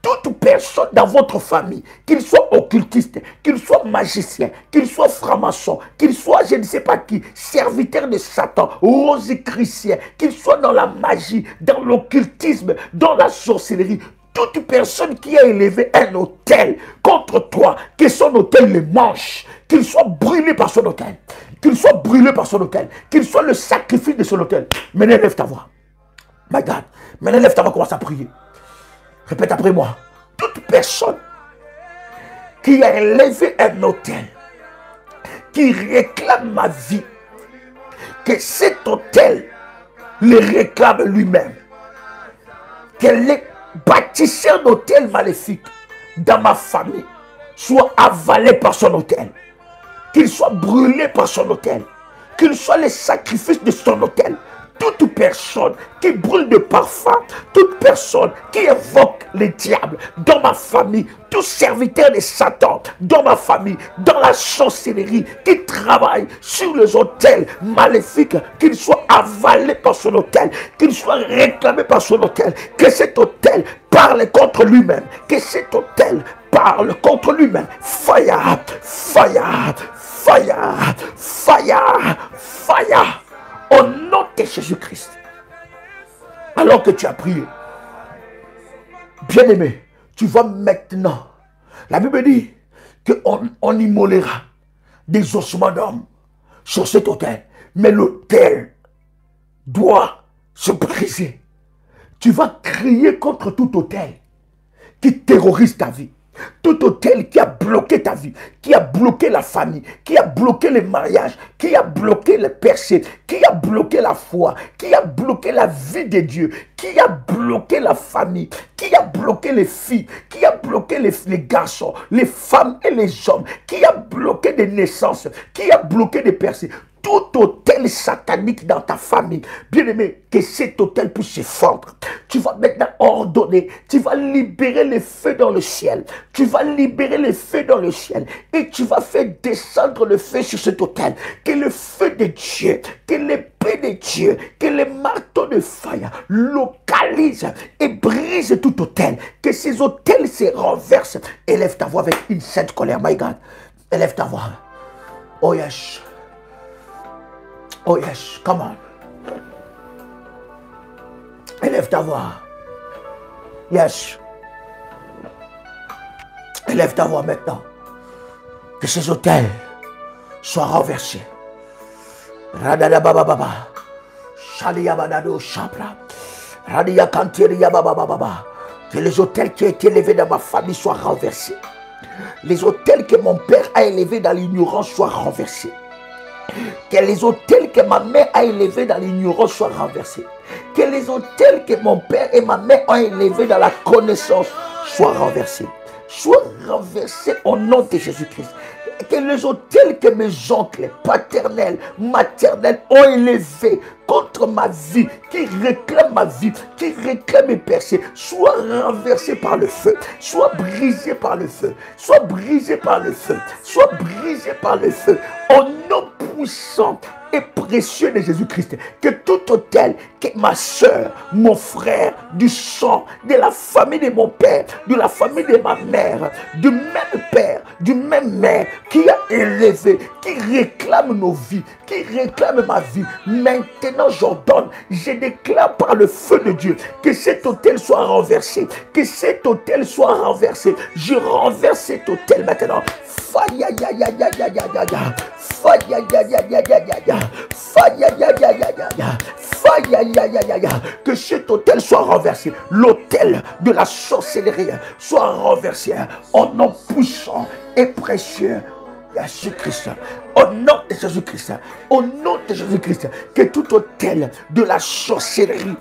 Toute personne dans votre famille, qu'il soit occultiste, qu'il soit magicien, qu'il soit franc-maçon, qu'il soit je ne sais pas qui, serviteur de Satan, rosicrucien, qu'il soit dans la magie, dans l'occultisme, dans la sorcellerie, toute personne qui a élevé un autel contre toi, que son autel le mange, qu'il soit brûlé par son autel, qu'il soit brûlé par son autel, qu'il soit le sacrifice de son autel. Maintenant, lève ta voix. My God. Maintenant, lève ta voix, commence à prier. Répète après moi. Toute personne qui a élevé un autel, qui réclame ma vie, que cet autel le réclame lui-même, qu'elle ait bâtissé un autel maléfique dans ma famille, soit avalé par son autel, qu'il soit brûlé par son autel, qu'il soit le sacrifice de son autel. Toute personne qui brûle de parfum, toute personne qui évoque le diable dans ma famille, tout serviteur de Satan dans ma famille, dans la sorcellerie, qui travaille sur les autels maléfiques, qu'il soit avalé par son autel, qu'il soit réclamé par son autel, que cet autel parle contre lui-même, que cet autel parle contre lui-même. Fire, fire, fire, fire, fire. Au nom de Jésus-Christ. Alors que tu as prié, bien-aimé, tu vas maintenant. La Bible dit qu'on immolera des ossements d'hommes sur cet autel. Mais l'autel doit se briser. Tu vas crier contre tout autel qui terrorise ta vie. Tout autel qui a bloqué ta vie, qui a bloqué la famille, qui a bloqué le mariage, qui a bloqué le percé, qui a bloqué la foi, qui a bloqué la vie de Dieu, qui a bloqué la famille, qui a bloqué les filles, qui a bloqué les garçons, les femmes et les hommes, qui a bloqué des naissances, qui a bloqué des percées. Tout autel satanique dans ta famille, bien-aimé, que cet autel puisse se fondre. Tu vas maintenant ordonner, tu vas libérer les feux dans le ciel. Tu vas libérer les feux dans le ciel. Et tu vas faire descendre le feu sur cet autel. Que le feu de Dieu, que l'épée de Dieu, que le marteau de fire localise et brise tout autel. Que ces autels se renversent. Élève ta voix avec une sainte colère, my God. Élève ta voix. Oh yes. Oh yes, come on. Élève ta voix. Yes. Élève ta voix maintenant. Que ces autels soient renversés. Radada baba baba. Shalia badado chapra. Radia kantiria baba baba. Que les autels qui ont été élevés dans ma famille soient renversés. Les autels que mon père a élevés dans l'ignorance soient renversés. Que les autels que ma mère a élevés dans l'ignorance soient renversés. Que les autels que mon père et ma mère ont élevés dans la connaissance soient renversés. Soient renversés au nom de Jésus-Christ. Que les autels que mes oncles paternels, maternels ont élevés contre ma vie, qui réclament ma vie, qui réclament mes percées, soient renversés par le feu, soient brisés par le feu, soient brisés par le feu, soient brisés par le feu, au nom puissant et précieux de Jésus-Christ. Que tout autel que ma soeur, mon frère, du sang, de la famille de mon père, de la famille de ma mère, du même père, du même mère, qui a élevé, qui réclame nos vies, qui réclame ma vie, maintenant j'ordonne, je déclare par le feu de Dieu que cet autel soit renversé, que cet autel soit renversé. Je renverse cet autel maintenant. Faya ya ya ya ya ya ya ya. Faya ya ya ya ya ya ya. Faya ya ya ya ya ya. Faya ya ya ya ya. Que cet autel soit renversé. L'autel de la sorcellerie soit renversé. En nom puissant et précieux Jésus-Christ, au nom de Jésus-Christ, au nom de Jésus-Christ, que tout autel de la sorcellerie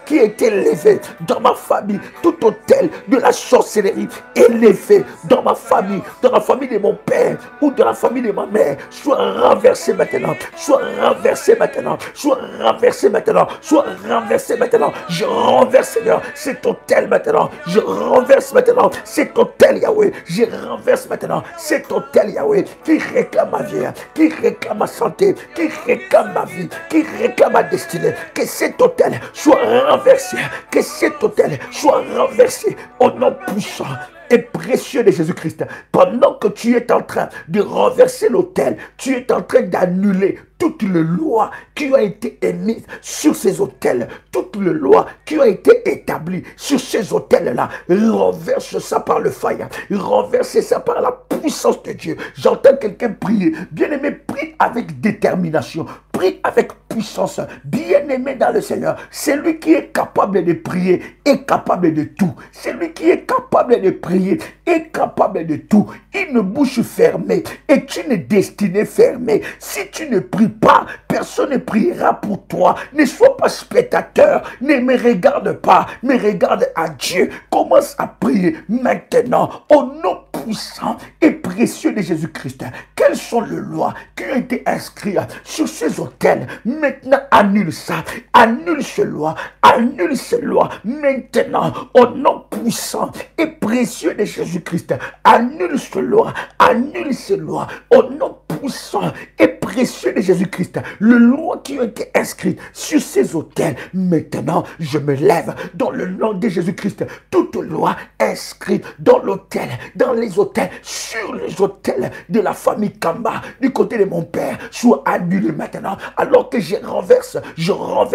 qui a été élevé dans ma famille, tout autel de la sorcellerie élevé dans ma famille, dans la famille de mon père ou dans la famille de ma mère, soit renversé maintenant, soit renversé maintenant, soit renversé maintenant, soit renversé maintenant. Je renverse, Seigneur, cet autel maintenant, je renverse maintenant cet autel, Yahweh, je renverse maintenant cet autel, Yahweh, qui réclame ma vie, qui réclame ma santé, qui réclame ma vie, qui réclame ma destinée. Que cet autel soit renversé, que cet autel soit renversé au nom puissant et précieux de Jésus-Christ. Pendant que tu es en train de renverser l'autel, tu es en train d'annuler toutes les lois qui ont été émises sur ces autels, toutes les lois qui ont été établies sur ces autels-là. Renverse ça par le feu, renverse ça par la puissance de Dieu. J'entends quelqu'un prier. Bien-aimé, prie avec détermination, prie avec puissance. Bien-aimé dans le Seigneur, celui qui est capable de prier est capable de tout. Celui qui est capable de prier est capable de tout. Une bouche fermée est une destinée fermée. Si tu ne pries pas, personne ne priera pour toi. Ne sois pas spectateur, ne me regarde pas, mais regarde à Dieu. Commence à prier maintenant au nom puissant et précieux de Jésus-Christ. Quelles sont les lois qui ont été inscrites sur ces autels? Maintenant, annule ça. Annule ces lois. Annule ces lois. Maintenant, au nom puissant et précieux de Jésus-Christ. Annule ces lois. Annule ces lois. Au nom puissant et précieux de Jésus-Christ. Les lois qui ont été inscrites sur ces autels. Maintenant, je me lève dans le nom de Jésus-Christ. Toute loi inscrite dans l'autel, dans les autels, sur les autels de la famille Kamba, du côté de mon père, soit annulé maintenant. Alors que je renverse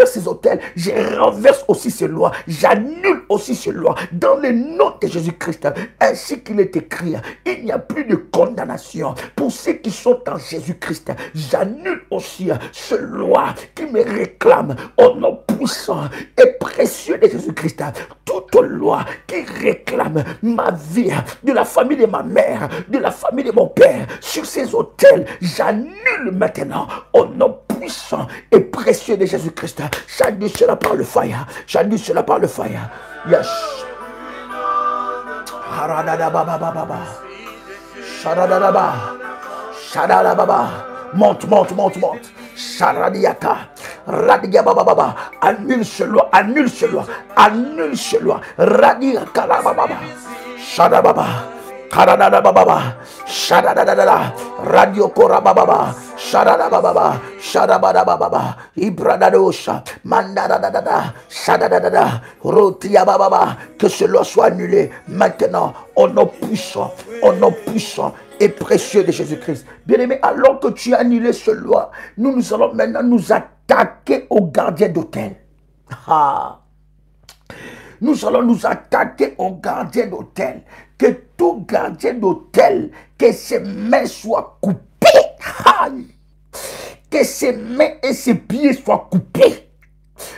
ces autels, je renverse aussi ces lois, j'annule aussi ces lois dans le nom de Jésus-Christ. Ainsi qu'il est écrit, il n'y a plus de condamnation pour ceux qui sont en Jésus-Christ. J'annule aussi ces lois qui me réclament au nom puissant et précieux de Jésus-Christ. Toute loi qui réclame ma vie, de la famille de ma mère, de la famille de mon père, sur ces autels, j'annule maintenant au nom puissant et précieux de Jésus-Christ. J'annule cela par le feu. J'annule cela par le feu. Yes. Monte. Sharadiaka, Radiababa, annule ce loi, annule ce loi, annule ce loi, Radiaka Baba, Shadababa, Karadababa, Shadadada, Radio Korababa, Shadababa, Shadababa, Ibradadosha, Mandadada, Shadadada, Rotiababa, que ce loi soit annulé maintenant au nom puissant et précieux de Jésus-Christ. Bien-aimé, alors que tu as annulé ce loi, nous allons maintenant nous attaquer aux gardiens d'hôtel. Nous allons nous attaquer aux gardiens d'hôtel. Que tout gardien d'hôtel, que ses mains soient coupées. Que ses mains et ses pieds soient coupés.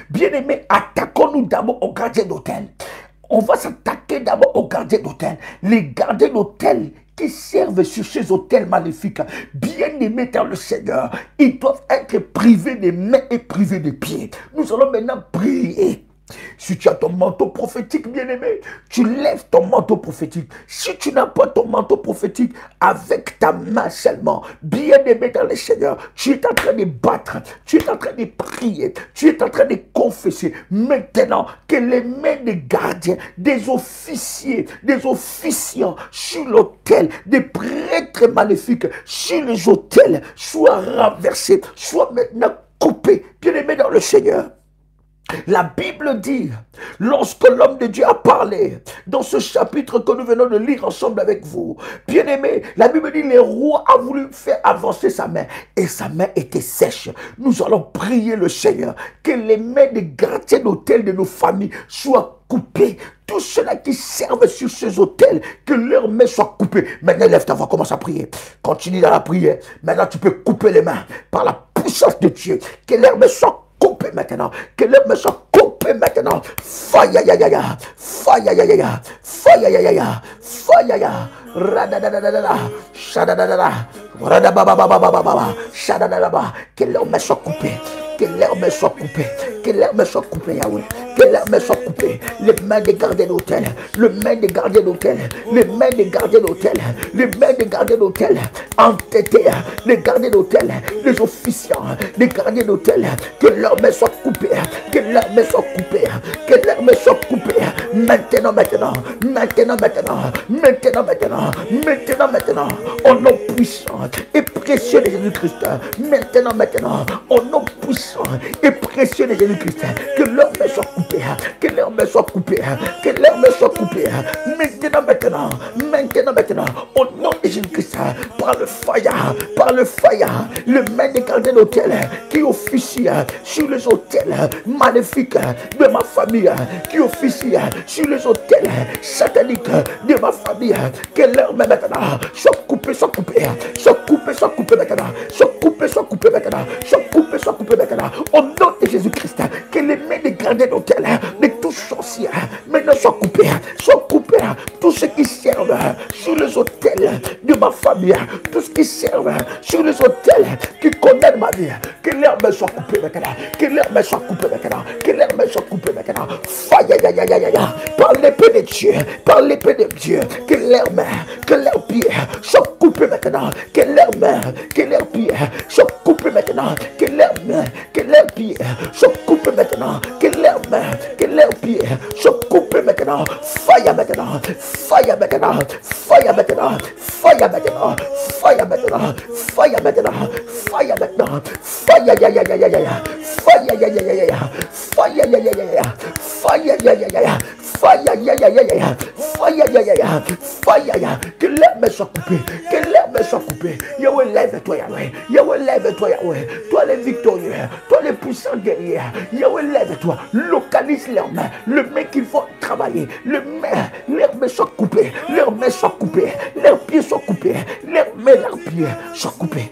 Bien-aimé, attaquons-nous d'abord aux gardiens d'hôtel. On va s'attaquer d'abord aux gardiens d'hôtel. Les gardiens d'hôtel qui servent sur ces hôtels maléfiques, bien aimés dans le Seigneur, ils doivent être privés des mains et privés des pieds. Nous allons maintenant prier. Si tu as ton manteau prophétique, bien-aimé, tu lèves ton manteau prophétique. Si tu n'as pas ton manteau prophétique, avec ta main seulement, bien-aimé dans le Seigneur, tu es en train de battre, tu es en train de prier, tu es en train de confesser. Maintenant, que les mains des gardiens, des officiers, des officiants sur l'autel, des prêtres maléfiques sur les autels, soient renversés, soient maintenant coupés, bien-aimé dans le Seigneur. La Bible dit, lorsque l'homme de Dieu a parlé, dans ce chapitre que nous venons de lire ensemble avec vous, bien aimé, la Bible dit, le roi a voulu faire avancer sa main, et sa main était sèche. Nous allons prier le Seigneur, que les mains des gardiens d'hôtel de nos familles soient coupées. Tous ceux-là qui servent sur ces hôtels, que leurs mains soient coupées. Maintenant, lève ta voix, commence à prier. Continue dans la prière. Maintenant, tu peux couper les mains par la puissance de Dieu. Que leurs mains soient coupé maintenant, que l'homme me soit coupé maintenant. Faya ya ya ya, faya ya ya ya, faya ya ya ya, faya ya. Radadadadada, shadadadada, radababababababa, shadadadaba. Que l'homme me soit coupé. Que l'herbe soit coupée, que l'herbe soit coupée, Yahweh, que l'herbe soit coupée, les mains des gardiens d'hôtel, les mains des gardiens d'hôtel, les mains des gardiens d'hôtel, les mains des gardiens d'hôtel, entêtés, les gardiens d'hôtel, les officiants, les gardiens d'hôtel, que l'herbe soit coupée, que l'herbe soit coupée, que l'herbe soit coupée, maintenant, maintenant, maintenant, maintenant, maintenant, maintenant, maintenant, maintenant, au nom puissant et précieux de Jésus-Christ, maintenant, maintenant, au nom puissant et précieux de Jésus-Christ, que l'homme soit coupé, que l'homme soit coupé, que l'homme soit coupé, maintenant, maintenant, maintenant, maintenant, au nom de Jésus-Christ, par le fire, le main des gardiens d'hôtel qui officie sur les hôtels maléfiques de ma famille, qui officie sur les hôtels sataniques de ma famille, que l'homme maintenant soit coupé, soit coupé, soit coupé, soit coupé maintenant, soit coupé, soit coupé maintenant, soit coupé, soit coupé maintenant, au nom de Jésus-Christ, que les mains des gardiens d'hôtel, de tous sorciers, maintenant soient coupés, tous ceux qui servent sur les hôtels de ma famille, tous ceux qui servent sur les hôtels qui connaissent ma vie, que l'herbe soit coupée maintenant, que l'herbe soit coupée maintenant, que l'herbe soit coupée maintenant, par l'épée de Dieu, par l'épée de Dieu, que leurs mains, que leurs pieds soient coupés maintenant, que leurs mains, que leurs pieds soient coupés maintenant, que leurs mains, que leurs pieds soient coupés maintenant, que leurs mains, que leurs pieds soient coupés maintenant, fire maintenant, fire maintenant, fire maintenant, fire maintenant, fire maintenant, fire maintenant, fire maintenant, fire ya ya ya ya ya, fire ya ya ya ya, fire ya ya ya ya, fire ya ya ya ya, fire ya ya ya ya, fire ya ya ya, fire ya, que l'herbe soit coupée, que l'herbe soit coupée. Yahweh, lève-toi, Yahweh, Yahweh, lève-toi, Yahweh, toi les victorieux, toi les puissants guerriers, Yahweh, lève-toi, localise leurs mains, le main qu'il faut travailler, leurs mains soient coupées, leurs mains soient coupées, leurs pieds soient coupés, leurs mains, leurs pieds soient coupés.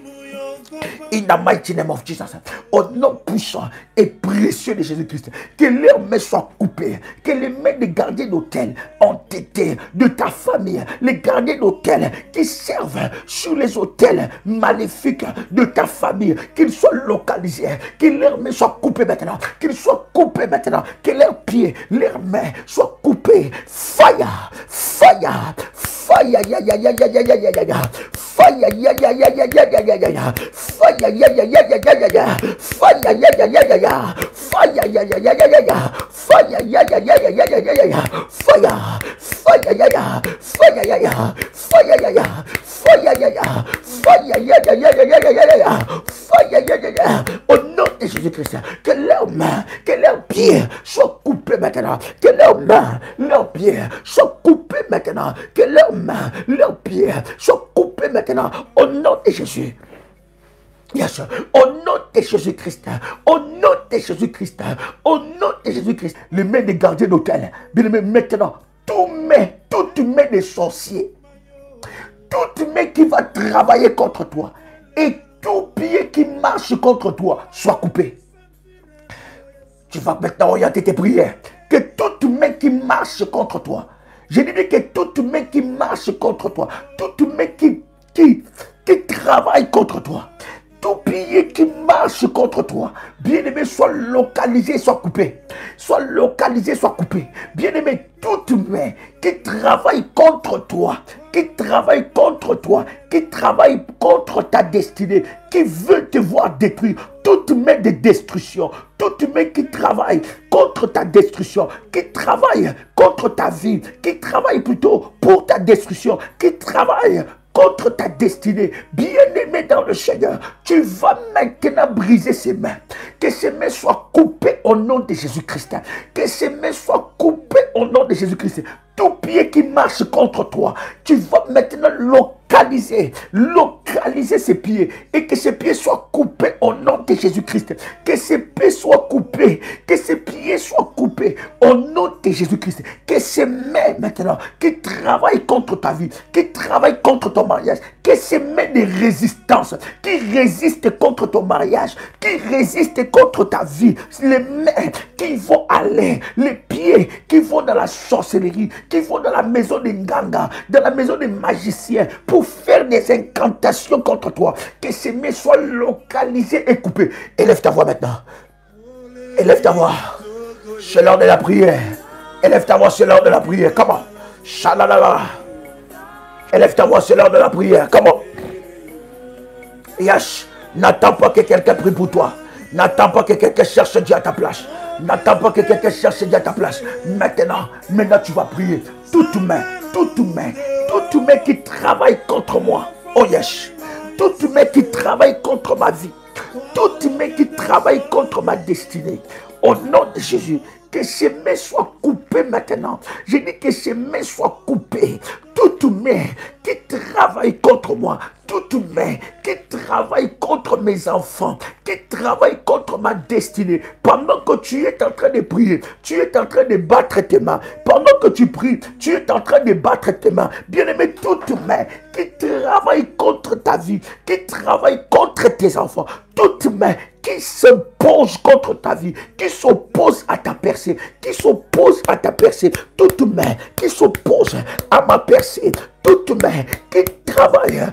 In the mighty name of Jesus, au nom puissant et précieux de Jésus-Christ, que leurs mains soient coupées, que les mains des gardiens d'hôtel entêtés de ta famille, les gardiens d'hôtel qui servent sur les hôtels maléfiques de ta famille, qu'ils soient localisés, que leurs mains soient coupées maintenant, qu'ils soient coupés maintenant, que leurs pieds, leurs mains soient coupés. Fire, fire, fire, ya ya ya ya ya ya ya ya, fire, ya ya ya ya ya ya ya ya, fire, ya ya ya ya ya ya ya, fire, ya ya ya ya ya, fire, ya ya ya ya ya ya, fire, ya ya ya ya ya ya ya ya, fire, fire, ya ya, fire, ya ya, fire, ya ya, fire, ya ya, fire, ya ya ya ya ya ya ya ya, fire, ya ya ya. Au nom de Jésus-Christ, que leurs mains, que leurs pieds soient coupés maintenant, que leurs mains, leurs pieds soient coupés maintenant, que leurs mains, leurs pieds soient coupés maintenant, au nom de Jésus. Yes. Au nom de Jésus-Christ, au nom de Jésus-Christ, au nom de Jésus-Christ, les mains des gardiens d'hôtel, bien aimé, maintenant, toute main des sorciers, toute main qui va travailler contre toi, et tout pied qui marche contre toi, soit coupé. Tu vas maintenant orienter tes prières. que toute main qui marche contre toi, je dis que toute main qui marche contre toi, toute main qui travaille contre toi, tout pied qui marche contre toi, bien-aimé, soit localisé, soit coupé. Soit localisé, soit coupé. Bien-aimé, toute main qui travaille contre toi, qui travaille contre toi, qui travaille contre ta destinée, qui veut te voir détruire, toute main de destruction, toute main qui travaille contre ta destruction, qui travaille contre ta vie, qui travaille plutôt pour ta destruction, qui travaille contre ta destinée, bien-aimé dans le Seigneur, tu vas maintenant briser ses mains. Que ses mains soient coupées au nom de Jésus-Christ. Que ses mains soient coupées au nom de Jésus-Christ. Tout pied qui marche contre toi, tu vas maintenant localiser ses pieds et que ses pieds soient coupés au nom de Jésus-Christ. Que ses pieds soient coupés, que ses pieds soient coupés au nom de Jésus-Christ. Que ses mains maintenant qui travaillent contre ta vie, qui travaillent contre ton mariage, que ces mains de résistance qui résistent contre ton mariage, qui résistent contre ta vie, les mains qui vont aller, les pieds qui vont dans la sorcellerie, qui vont dans la maison des Nganga, dans la maison des magiciens, pour faire des incantations contre toi, que ces mains soient localisées et coupées. Élève ta voix maintenant. Élève ta voix. C'est l'heure de la prière. Élève ta voix, c'est l'heure de la prière. Comment? Shalalala. Élève ta voix, c'est l'heure de la prière. Comment? Yash, n'attends pas que quelqu'un prie pour toi. N'attends pas que quelqu'un cherche Dieu à ta place. N'attends pas que quelqu'un cherche Dieu à ta place. Maintenant tu vas prier. Toute main qui travaille contre moi. Oh yes. Toute main qui travaille contre ma vie. Toute main qui travaille contre ma destinée. Au nom de Jésus, que ces mains soient coupées maintenant. Je dis que ces mains soient coupées. Toute main qui travaille contre moi, toute main qui travaille contre mes enfants, qui travaille contre ma destinée, pendant que tu es en train de prier, tu es en train de battre tes mains. Pendant que tu pries, tu es en train de battre tes mains. Bien-aimé, toute main qui travaille contre ta vie, qui travaille contre tes enfants, toute main qui s'oppose contre ta vie, qui s'oppose à ta percée, qui s'oppose à ta percée, toute main qui s'oppose à ma percée, toute main qui travaille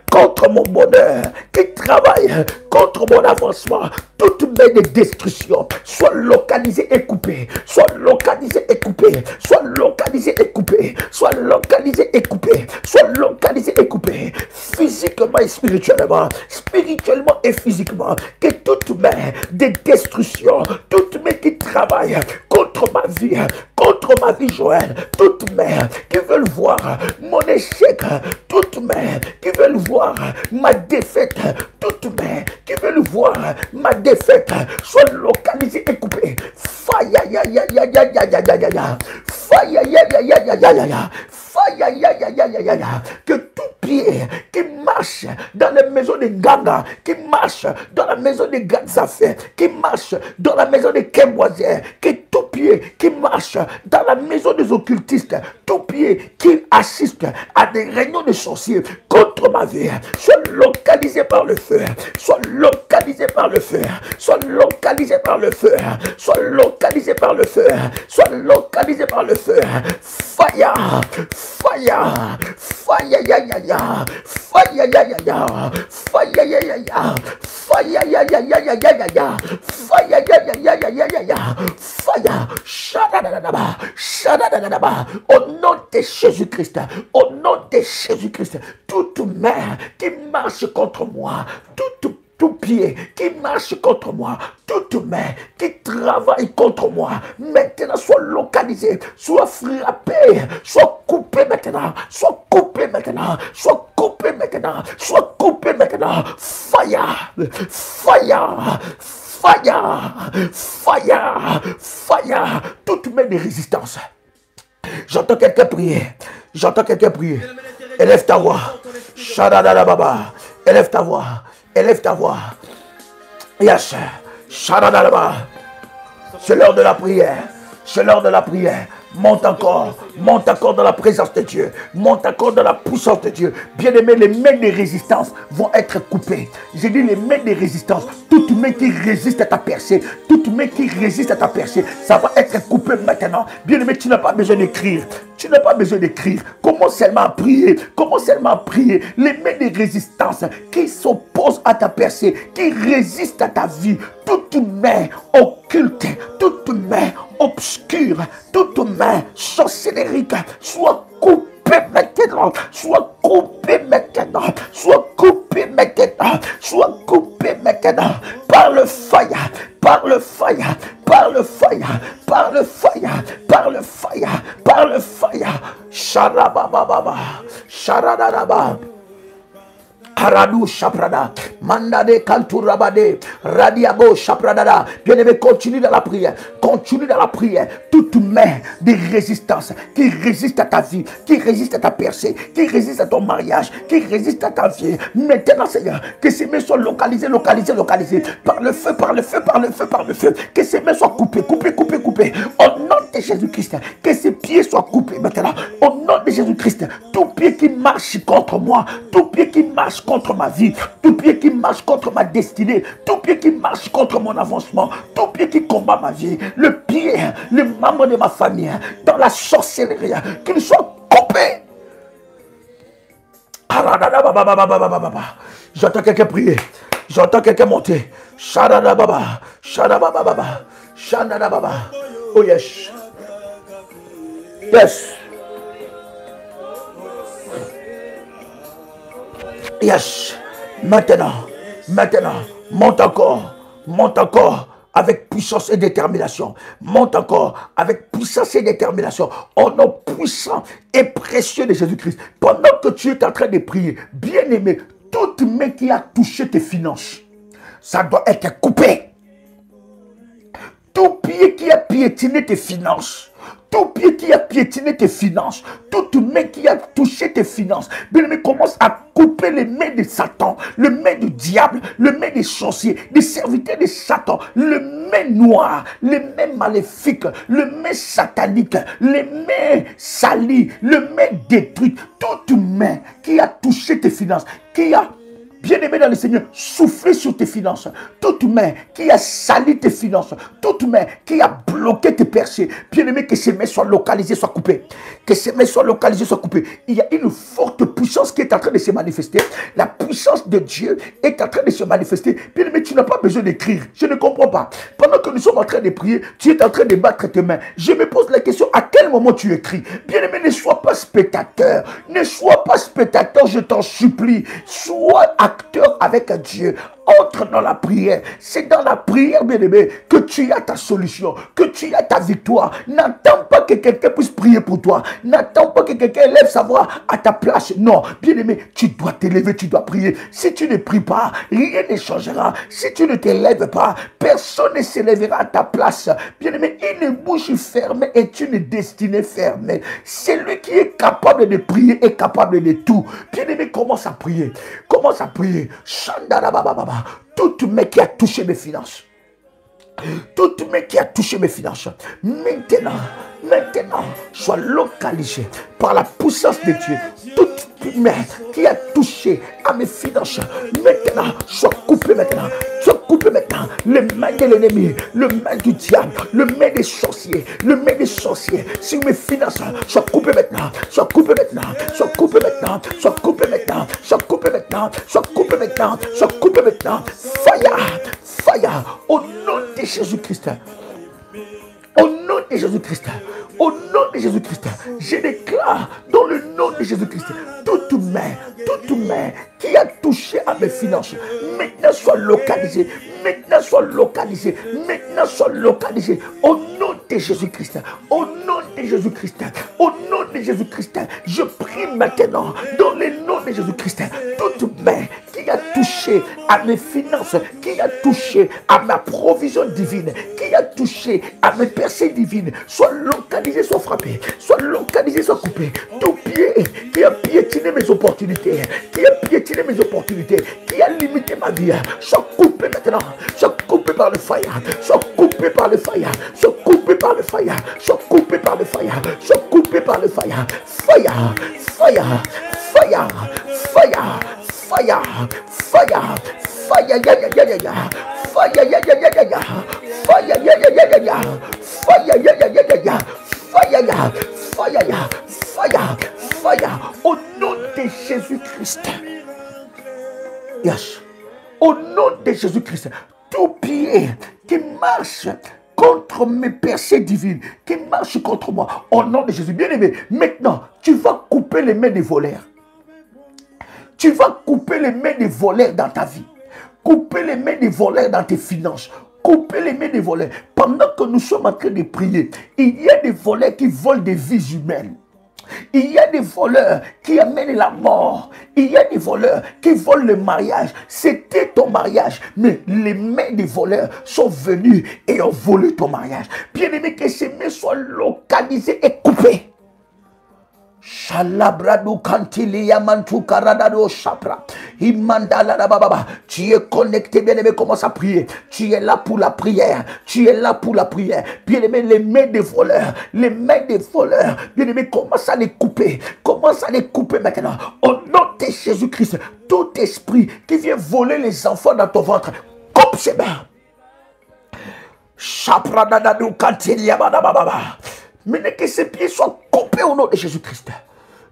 contre mon bonheur, qui travaille contre mon avancement, toute main de destruction, soit localisée et coupée, soit localisée et coupée, soit localisée et coupée, soit localisée et coupée, soit localisée et coupée, physiquement et spirituellement et physiquement, que toute main de destruction, toute main qui travaille contre ma vie Joël, toute main qui veulent voir mon échec, toute main qui veulent voir ma défaite, toute main qui veulent voir ma défaite, soit localisée et coupée. Que tout pied qui marche dans la maison de Ganga, qui marche dans la maison de Gazafé, qui marche dans la maison de Kemboisier, que tout pied qui marche dans la maison des occultistes, tout pied qui assiste à des réunions de sorciers contre ma vie, soit localisé par le feu, soit localisé par le feu, soit localisé par le feu, soit localisé par le feu, soit localisé par le feu. Fire, fire, fire, ya ya ya, fire, ya ya ya, fire, ya ya ya, fire, ya ya ya ya ya ya ya, fire, ya ya ya ya ya ya ya, fire, shadadadaba, shadadadaba. Au nom de Jésus-Christ, au nom de Jésus-Christ, toute main qui marche contre moi, tout pied qui marche contre moi, toute main qui travaille contre moi, maintenant soit localisé, soit frappé, soit coupé maintenant, soit coupé maintenant, soit coupé maintenant, soit coupé maintenant. Fire, fire, fire, fire, fire, toute main de résistance. J'entends quelqu'un prier, j'entends quelqu'un prier. Élève ta voix, shadadadababa, élève ta voix. Élève ta voix. Yes. C'est l'heure de la prière. C'est l'heure de la prière. monte encore dans la présence de Dieu, monte encore dans la puissance de Dieu. Bien-aimé, les mains de résistance vont être coupées. J'ai dit les mains de résistance, toute main qui résiste à ta percée, toute main qui résiste à ta percée, ça va être coupé maintenant. Bien-aimé, tu n'as pas besoin d'écrire. Tu n'as pas besoin d'écrire. Commence seulement à prier. Commence seulement à prier. Les mains de résistance qui s'opposent à ta percée, qui résistent à ta vie, toute main occulte, toute main obscure, toute main sorcérique, soit coupée maintenant, soit coupée maintenant, soit coupée maintenant, soit coupée maintenant, par le fire, par le fire, par le fire, par le fire, par le fire, par le fire. Sharabababa, sharadadaba. Aradu Shaprada, Mandade Kanturabade, Radiabo Shapradada. Bien-aimé, continue dans la prière. Continue dans la prière. Toute main de résistance qui résiste à ta vie, qui résiste à ta percée, qui résiste à ton mariage, qui résiste à ta vie. Maintenant, Seigneur, que ces mains soient localisées, localisées, localisées. Par le feu, par le feu, par le feu, par le feu. Que ces mains soient coupées, coupées, coupées, coupées. Au nom de Jésus-Christ, que ces pieds soient coupés maintenant. Au nom de Jésus-Christ, tout pied qui marche contre moi, tout pied qui marche contre ma vie, tout pied qui marche contre ma destinée, tout pied qui marche contre mon avancement, tout pied qui combat ma vie, le pied, le membre de ma famille, dans la sorcellerie, qu'il soit coupé. J'entends quelqu'un prier, j'entends quelqu'un monter. Shadadababa, shadabababa, shadadababa. Oh yes. Yes. Yes, maintenant, monte encore avec puissance et détermination. Monte encore avec puissance et détermination. Au nom puissant et précieux de Jésus-Christ. Pendant que tu es en train de prier, bien-aimé, toute main qui a touché tes finances, ça doit être coupé. Tout pied qui a piétiné tes finances, tout pied qui a piétiné tes finances, toute main qui a touché tes finances, bien-aimé, commence à couper les mains de Satan, les mains du diable, les mains des sorciers, des serviteurs de Satan, les mains noires, les mains maléfiques, les mains sataniques, les mains salies, les mains détruites, toute main qui a touché tes finances, qui a, bien-aimé dans le Seigneur, soufflez sur tes finances. Toute main qui a sali tes finances, toute main qui a bloqué tes percées, bien-aimé, que ces mains soient localisées, soient coupées. Que ces mains soient localisées, soient coupées. Il y a une forte puissance qui est en train de se manifester. La puissance de Dieu est en train de se manifester. Bien-aimé, tu n'as pas besoin d'écrire. Je ne comprends pas. Pendant que nous sommes en train de prier, tu es en train de battre tes mains. Je me pose la question, à quel moment tu écris? Bien-aimé, ne sois pas spectateur. Ne sois pas spectateur, je t'en supplie. Sois acteur avec Dieu. Entre dans la prière. C'est dans la prière, bien-aimé, que tu as ta solution, que tu as ta victoire. N'attends pas que quelqu'un puisse prier pour toi. N'attends pas que quelqu'un élève sa voix à ta place. Non, bien-aimé, tu dois t'élever, tu dois prier. Si tu ne pries pas, rien ne changera. Si tu ne t'élèves pas, personne ne s'élèvera à ta place. Bien-aimé, une bouche fermée est une destinée fermée. Celui qui est capable de prier est capable de tout. Bien-aimé, commence à prier. Commence à prier. Shandarabababa. Toute main qui a touché mes finances, toute main qui a touché mes finances, maintenant, soit localisée par la puissance de Dieu. Toute main qui a touché à mes finances, maintenant, soit coupée maintenant. Soit coupée maintenant. Les mains de l'ennemi, le main du diable, le main des sorciers, le main des sorciers sur mes finances, soit coupée maintenant. Soit coupée maintenant. Soit coupée maintenant. Soit coupée maintenant. Soit coupée maintenant. Soit coupée maintenant. Soit coupée maintenant. Fire. Fire. Au nom de Jésus-Christ. Au nom de Jésus-Christ, au nom de Jésus-Christ, je déclare dans le nom de Jésus-Christ, toute main qui a touché à mes finances, maintenant soit localisée, maintenant soit localisée, maintenant soit localisée, au nom de Jésus-Christ, au nom de Jésus-Christ, au nom de Jésus-Christ, je prie maintenant dans le nom de Jésus-Christ, toute main qui a touché à mes finances, qui a touché à ma provision divine, qui a touché à mes percées divines, soit localisé, soit frappé, soit localisé, soit coupé. Tout pied qui a piétiné mes opportunités, qui a piétiné mes opportunités, qui a limité ma vie, soit coupé maintenant, soit coupé par le fire. Sois coupé par le fire. Sois coupé par le fire. Sois coupé par le fire. Sois coupé par le fire. Fire. Fire. Fire. Fire. Fire. Fire. Fire. Ya ya ya ya ya. Fire. Ya ya ya ya ya. Fire. Ya ya ya ya ya. Fire. Ya ya ya ya ya. Fire. Ya. Fire. Ya. Fire. Fire. Au nom de Jésus-Christ. Yes. Au nom de Jésus-Christ, tout pied qui marche contre mes percées divines, qui marche contre moi, au nom de Jésus, bien-aimé, maintenant, tu vas couper les mains des voleurs. Tu vas couper les mains des voleurs dans ta vie. Couper les mains des voleurs dans tes finances. Couper les mains des voleurs. Pendant que nous sommes en train de prier, il y a des voleurs qui volent des vies humaines. Il y a des voleurs qui amènent la mort. Il y a des voleurs qui volent le mariage. C'était ton mariage, mais les mains des voleurs sont venues et ont volé ton mariage. Bien-aimé, que ces mains soient localisées et coupées. Shalabrado kantilia mantu karadado shapra. Imandala la baba. Tu es connecté, bien-aimé, commence à prier. Tu es là pour la prière. Tu es là pour la prière. Bien-aimé, les mains des voleurs, les mains des voleurs, bien-aimé, commence à les couper. Commence à les couper maintenant. Au nom de Jésus-Christ, tout esprit qui vient voler les enfants dans ton ventre, coupe ses mains. Shapra dadado kantilia baba. Mais que ses pieds soient coupés au nom de Jésus-Christ.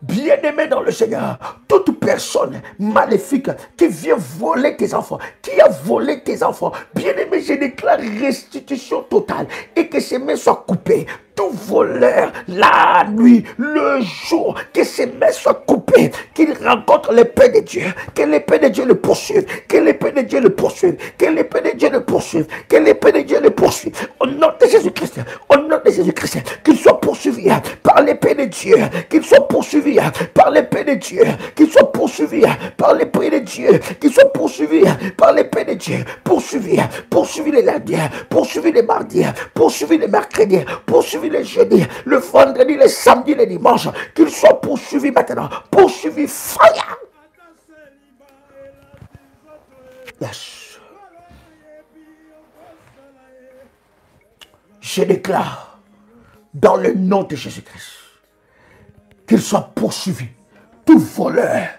Bien-aimé dans le Seigneur, toute personne maléfique qui vient voler tes enfants, qui a volé tes enfants, bien-aimé, je déclare restitution totale et que ses mains soient coupées. Tout voleur, la nuit, le jour, que ses mains soient coupées, qu'il rencontre l'épée de Dieu, que l'épée de Dieu le poursuive, que l'épée de Dieu le poursuive, que l'épée de Dieu le poursuive, que l'épée de Dieu le poursuive. Au nom de Jésus-Christ, au nom de Jésus-Christ, qu'il soit poursuivi par l'épée de Dieu, qu'il soit poursuivi par l'épée de Dieu, qu'il soit poursuivi par l'épée de Dieu, qu'il soit poursuivi par l'épée de Dieu, poursuivi les lundis, poursuivi les mardis, poursuivi les mercredis, poursuivi les jeudis, le vendredi, le samedi, le dimanche, qu'il soit poursuivi maintenant, poursuivi, fire. Yes. Je déclare dans le nom de Jésus-Christ qu'il soit poursuivi. Tout voleur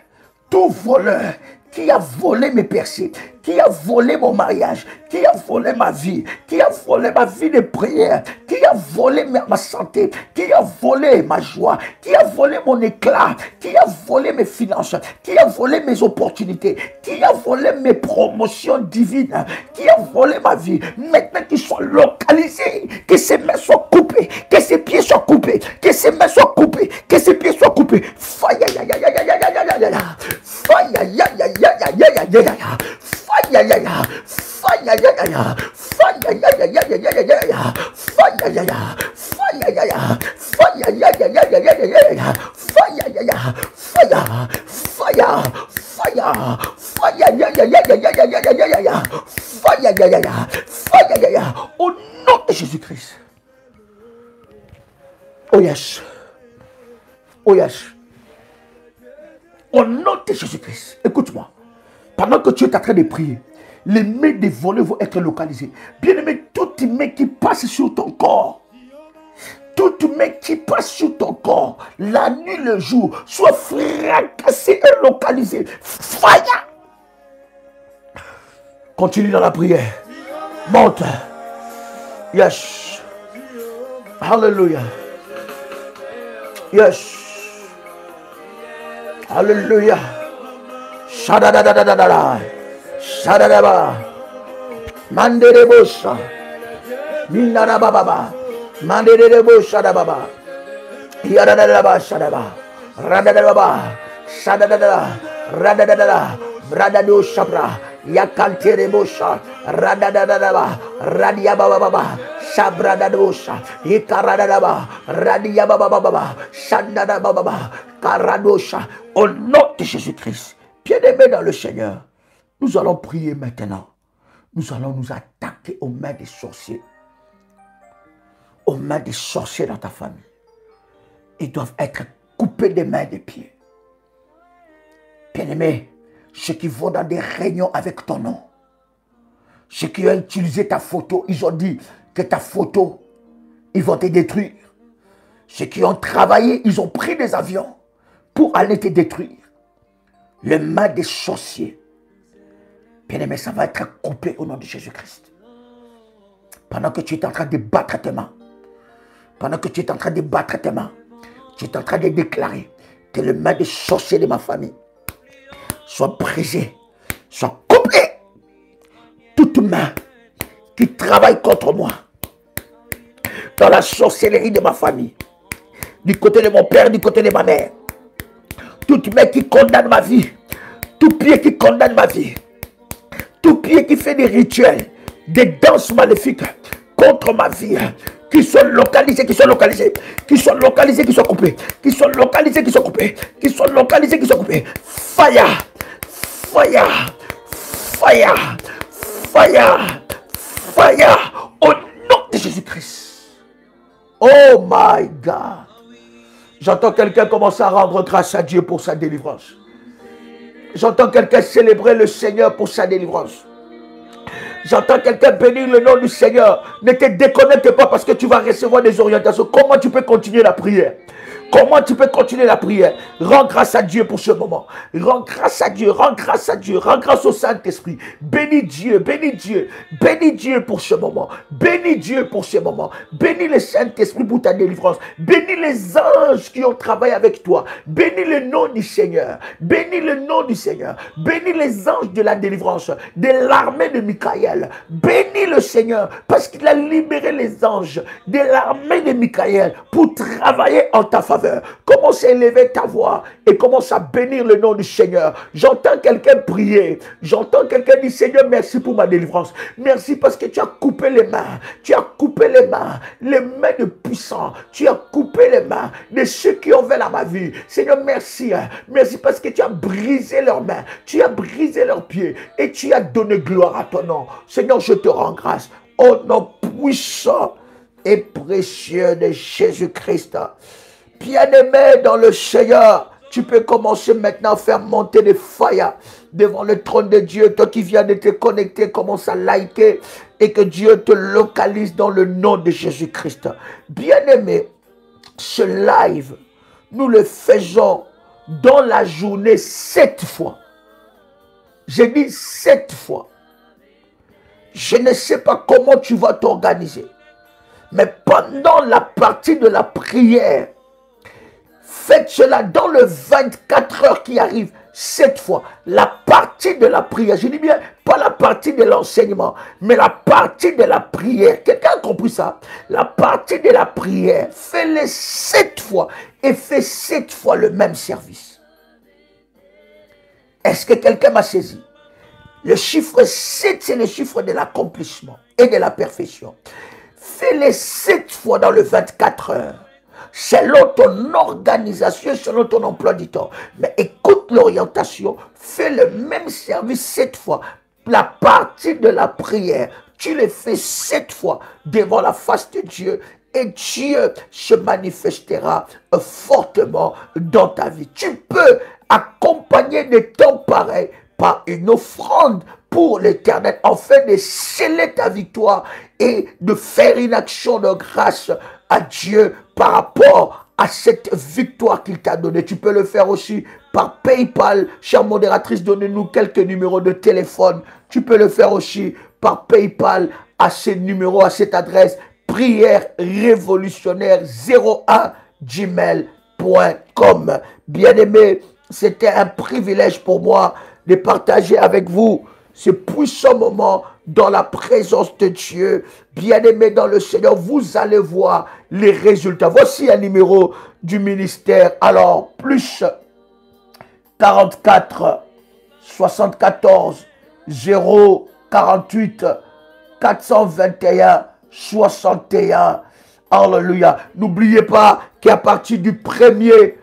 qui a volé mes percées, qui a volé mon mariage, qui a volé ma vie, qui a volé ma vie de prière, qui a volé ma santé, qui a volé ma joie, qui a volé mon éclat, qui a volé mes finances, qui a volé mes opportunités, qui a volé mes promotions divines, qui a volé ma vie, maintenant qu'il soit localisé, que ses mains soient coupées, que ses pieds soient coupés, que ses mains soient coupées, que ses pieds soient coupés. Fire, ya, ya, ya, ya, ya, ya, ya, ya, ya. Fire, ya, ya, ya, ya, ya, ya, ya, ya, ya. Fire, ya, ya. Fire, ya, ya, ya. Fire, ya, ya, ya, ya, ya, ya, ya. Fire, ya, ya. Fire, ya, ya. Fire, ya, ya, ya, ya, ya, ya, ya. Fire, ya, ya. Fire, fire, fire, fire, ya, ya, ya, ya, ya, ya, ya, ya, ya, ya. Fire, ya, ya, ya. Fire, ya, ya. Au nom de Jésus-Christ. Oh yes. Oh yes. Au nom de Jésus-Christ. Écoute-moi. Pendant que tu es en train de prier, les mains des voleurs vont être localisées. Bien-aimé, toute main qui passe sur ton corps, toute main qui passe sur ton corps, la nuit, le jour, soit fracassée et localisée. Fire! Continue dans la prière. Monte. Yes. Hallelujah. Yes. Hallelujah. Shadadadadadada. Shadadaba. Manderebosha. Minarababa. Manderebosha dababa. Yadadadaba shadaba. Radadadaba. Shadadadada. Radadadada. Radado shabra. Yakanterebosha. Radadadaba. Radiababa. Shabradadosha. Ikaradadaba. Radiababa. Shandadababa. Karadosha. Au nom de Jésus-Christ. Bien-aimés dans le Seigneur, nous allons prier maintenant. Nous allons nous attaquer aux mains des sorciers. Aux mains des sorciers dans ta famille. Ils doivent être coupés des mains et des pieds. Bien-aimés, ceux qui vont dans des réunions avec ton nom, Ceux qui ont utilisé ta photo, ils ont dit que ta photo, ils vont te détruire. Ceux qui ont travaillé, ils ont pris des avions pour aller te détruire. Le mal des sorciers, bien aimé, ça va être coupé au nom de Jésus-Christ. Pendant que tu es en train de battre tes mains, pendant que tu es en train de battre tes mains, tu es en train de déclarer que le mal des sorciers de ma famille soit brisé, soit coupé. Toute main qui travaille contre moi, dans la sorcellerie de ma famille, du côté de mon père, du côté de ma mère, toute main qui condamne ma vie, tout pied qui condamne ma vie, tout pied qui fait des rituels, des danses maléfiques contre ma vie, qui sont localisés, qui sont localisés, qui sont localisés, qui sont coupés, qui sont localisés, qui sont coupés, qui sont localisés, qui sont coupés. Fire, fire, fire, fire, fire, au nom de Jésus-Christ. Oh my God. J'entends quelqu'un commencer à rendre grâce à Dieu pour sa délivrance. J'entends quelqu'un célébrer le Seigneur pour sa délivrance. J'entends quelqu'un bénir le nom du Seigneur. Ne te déconnecte pas parce que tu vas recevoir des orientations. Comment tu peux continuer la prière? Comment tu peux continuer la prière? Rends grâce à Dieu pour ce moment. Rends grâce à Dieu, rends grâce à Dieu, rends grâce au Saint-Esprit. Bénis Dieu, bénis Dieu. Bénis Dieu pour ce moment. Bénis Dieu pour ce moment. Bénis le Saint-Esprit pour ta délivrance. Bénis les anges qui ont travaillé avec toi. Bénis le nom du Seigneur. Bénis le nom du Seigneur. Bénis les anges de la délivrance, de l'armée de Michaël. Bénis le Seigneur parce qu'il a libéré les anges de l'armée de Michaël pour travailler en ta faveur. Commence à élever ta voix et commence à bénir le nom du Seigneur. J'entends quelqu'un prier. J'entends quelqu'un dire: Seigneur, merci pour ma délivrance. Merci parce que tu as coupé les mains. Tu as coupé les mains de puissants. Tu as coupé les mains de ceux qui ont fait à ma vie. Seigneur, merci. Merci parce que tu as brisé leurs mains. Tu as brisé leurs pieds et tu as donné gloire à ton nom. Seigneur, je te rends grâce. Au nom puissant et précieux de Jésus-Christ. Bien-aimé dans le Seigneur, tu peux commencer maintenant à faire monter des fire devant le trône de Dieu. Toi qui viens de te connecter, commence à liker et que Dieu te localise dans le nom de Jésus-Christ. Bien-aimé, ce live, nous le faisons dans la journée 7 fois. J'ai dit 7 fois. Je ne sais pas comment tu vas t'organiser, mais pendant la partie de la prière, faites cela dans le 24 heures qui arrive, 7 fois. La partie de la prière, je dis bien, pas la partie de l'enseignement, mais la partie de la prière. Quelqu'un a compris ça? La partie de la prière, fais-le 7 fois et fais 7 fois le même service. Est-ce que quelqu'un m'a saisi? Le chiffre 7, c'est le chiffre de l'accomplissement et de la perfection. Fais-les 7 fois dans le 24 heures. Selon ton organisation, selon ton emploi du temps. Mais écoute l'orientation, fais le même service 7 fois. La partie de la prière, tu le fais 7 fois devant la face de Dieu et Dieu se manifestera fortement dans ta vie. Tu peux accompagner des temps pareils par une offrande pour l'Éternel, afin de sceller ta victoire et de faire une action de grâce à Dieu par rapport à cette victoire qu'il t'a donnée. Tu peux le faire aussi par PayPal. Chère modératrice, donnez-nous quelques numéros de téléphone. Tu peux le faire aussi par PayPal à ces numéros, à cette adresse: prière révolutionnaire 01@gmail.com. Bien-aimé, c'était un privilège pour moi de partager avec vous ce puissant moment dans la présence de Dieu. Bien-aimé dans le Seigneur, vous allez voir les résultats. Voici un numéro du ministère. Alors, plus 44 74 048 421 61. Alléluia. N'oubliez pas qu'à partir du 1er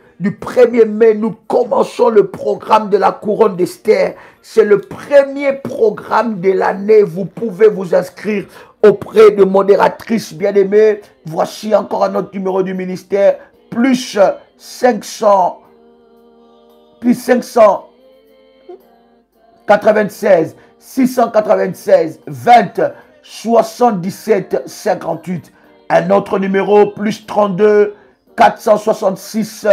mai, nous commençons le programme de la couronne d'Esther. C'est le premier programme de l'année. Vous pouvez vous inscrire auprès de modératrices bien-aimées. Voici encore un autre numéro du ministère. Plus 596 696 20 77 58. Un autre numéro, plus 32 466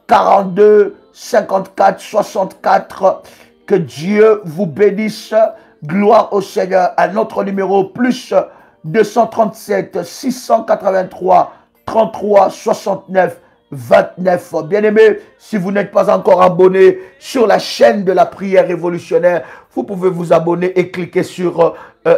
42 54 64. Que Dieu vous bénisse. Gloire au Seigneur. Un autre numéro, plus 237 683 33 69 29. Bien-aimés, si vous n'êtes pas encore abonné sur la chaîne de la prière révolutionnaire, vous pouvez vous abonner et cliquer sur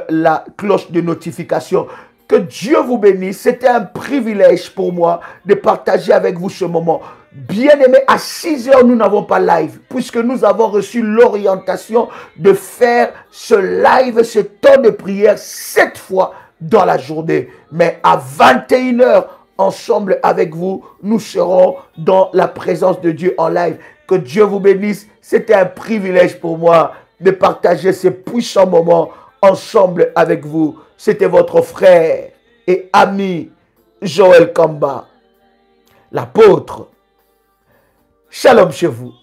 la cloche de notification. Que Dieu vous bénisse. C'était un privilège pour moi de partager avec vous ce moment. Bien-aimés, à 6 heures, nous n'avons pas live, puisque nous avons reçu l'orientation de faire ce live, ce temps de prière, 7 fois dans la journée. Mais à 21 heures, ensemble avec vous, nous serons dans la présence de Dieu en live. Que Dieu vous bénisse. C'était un privilège pour moi de partager ces puissants moments ensemble avec vous. C'était votre frère et ami Joël Kamba, l'apôtre. Shalom chez vous.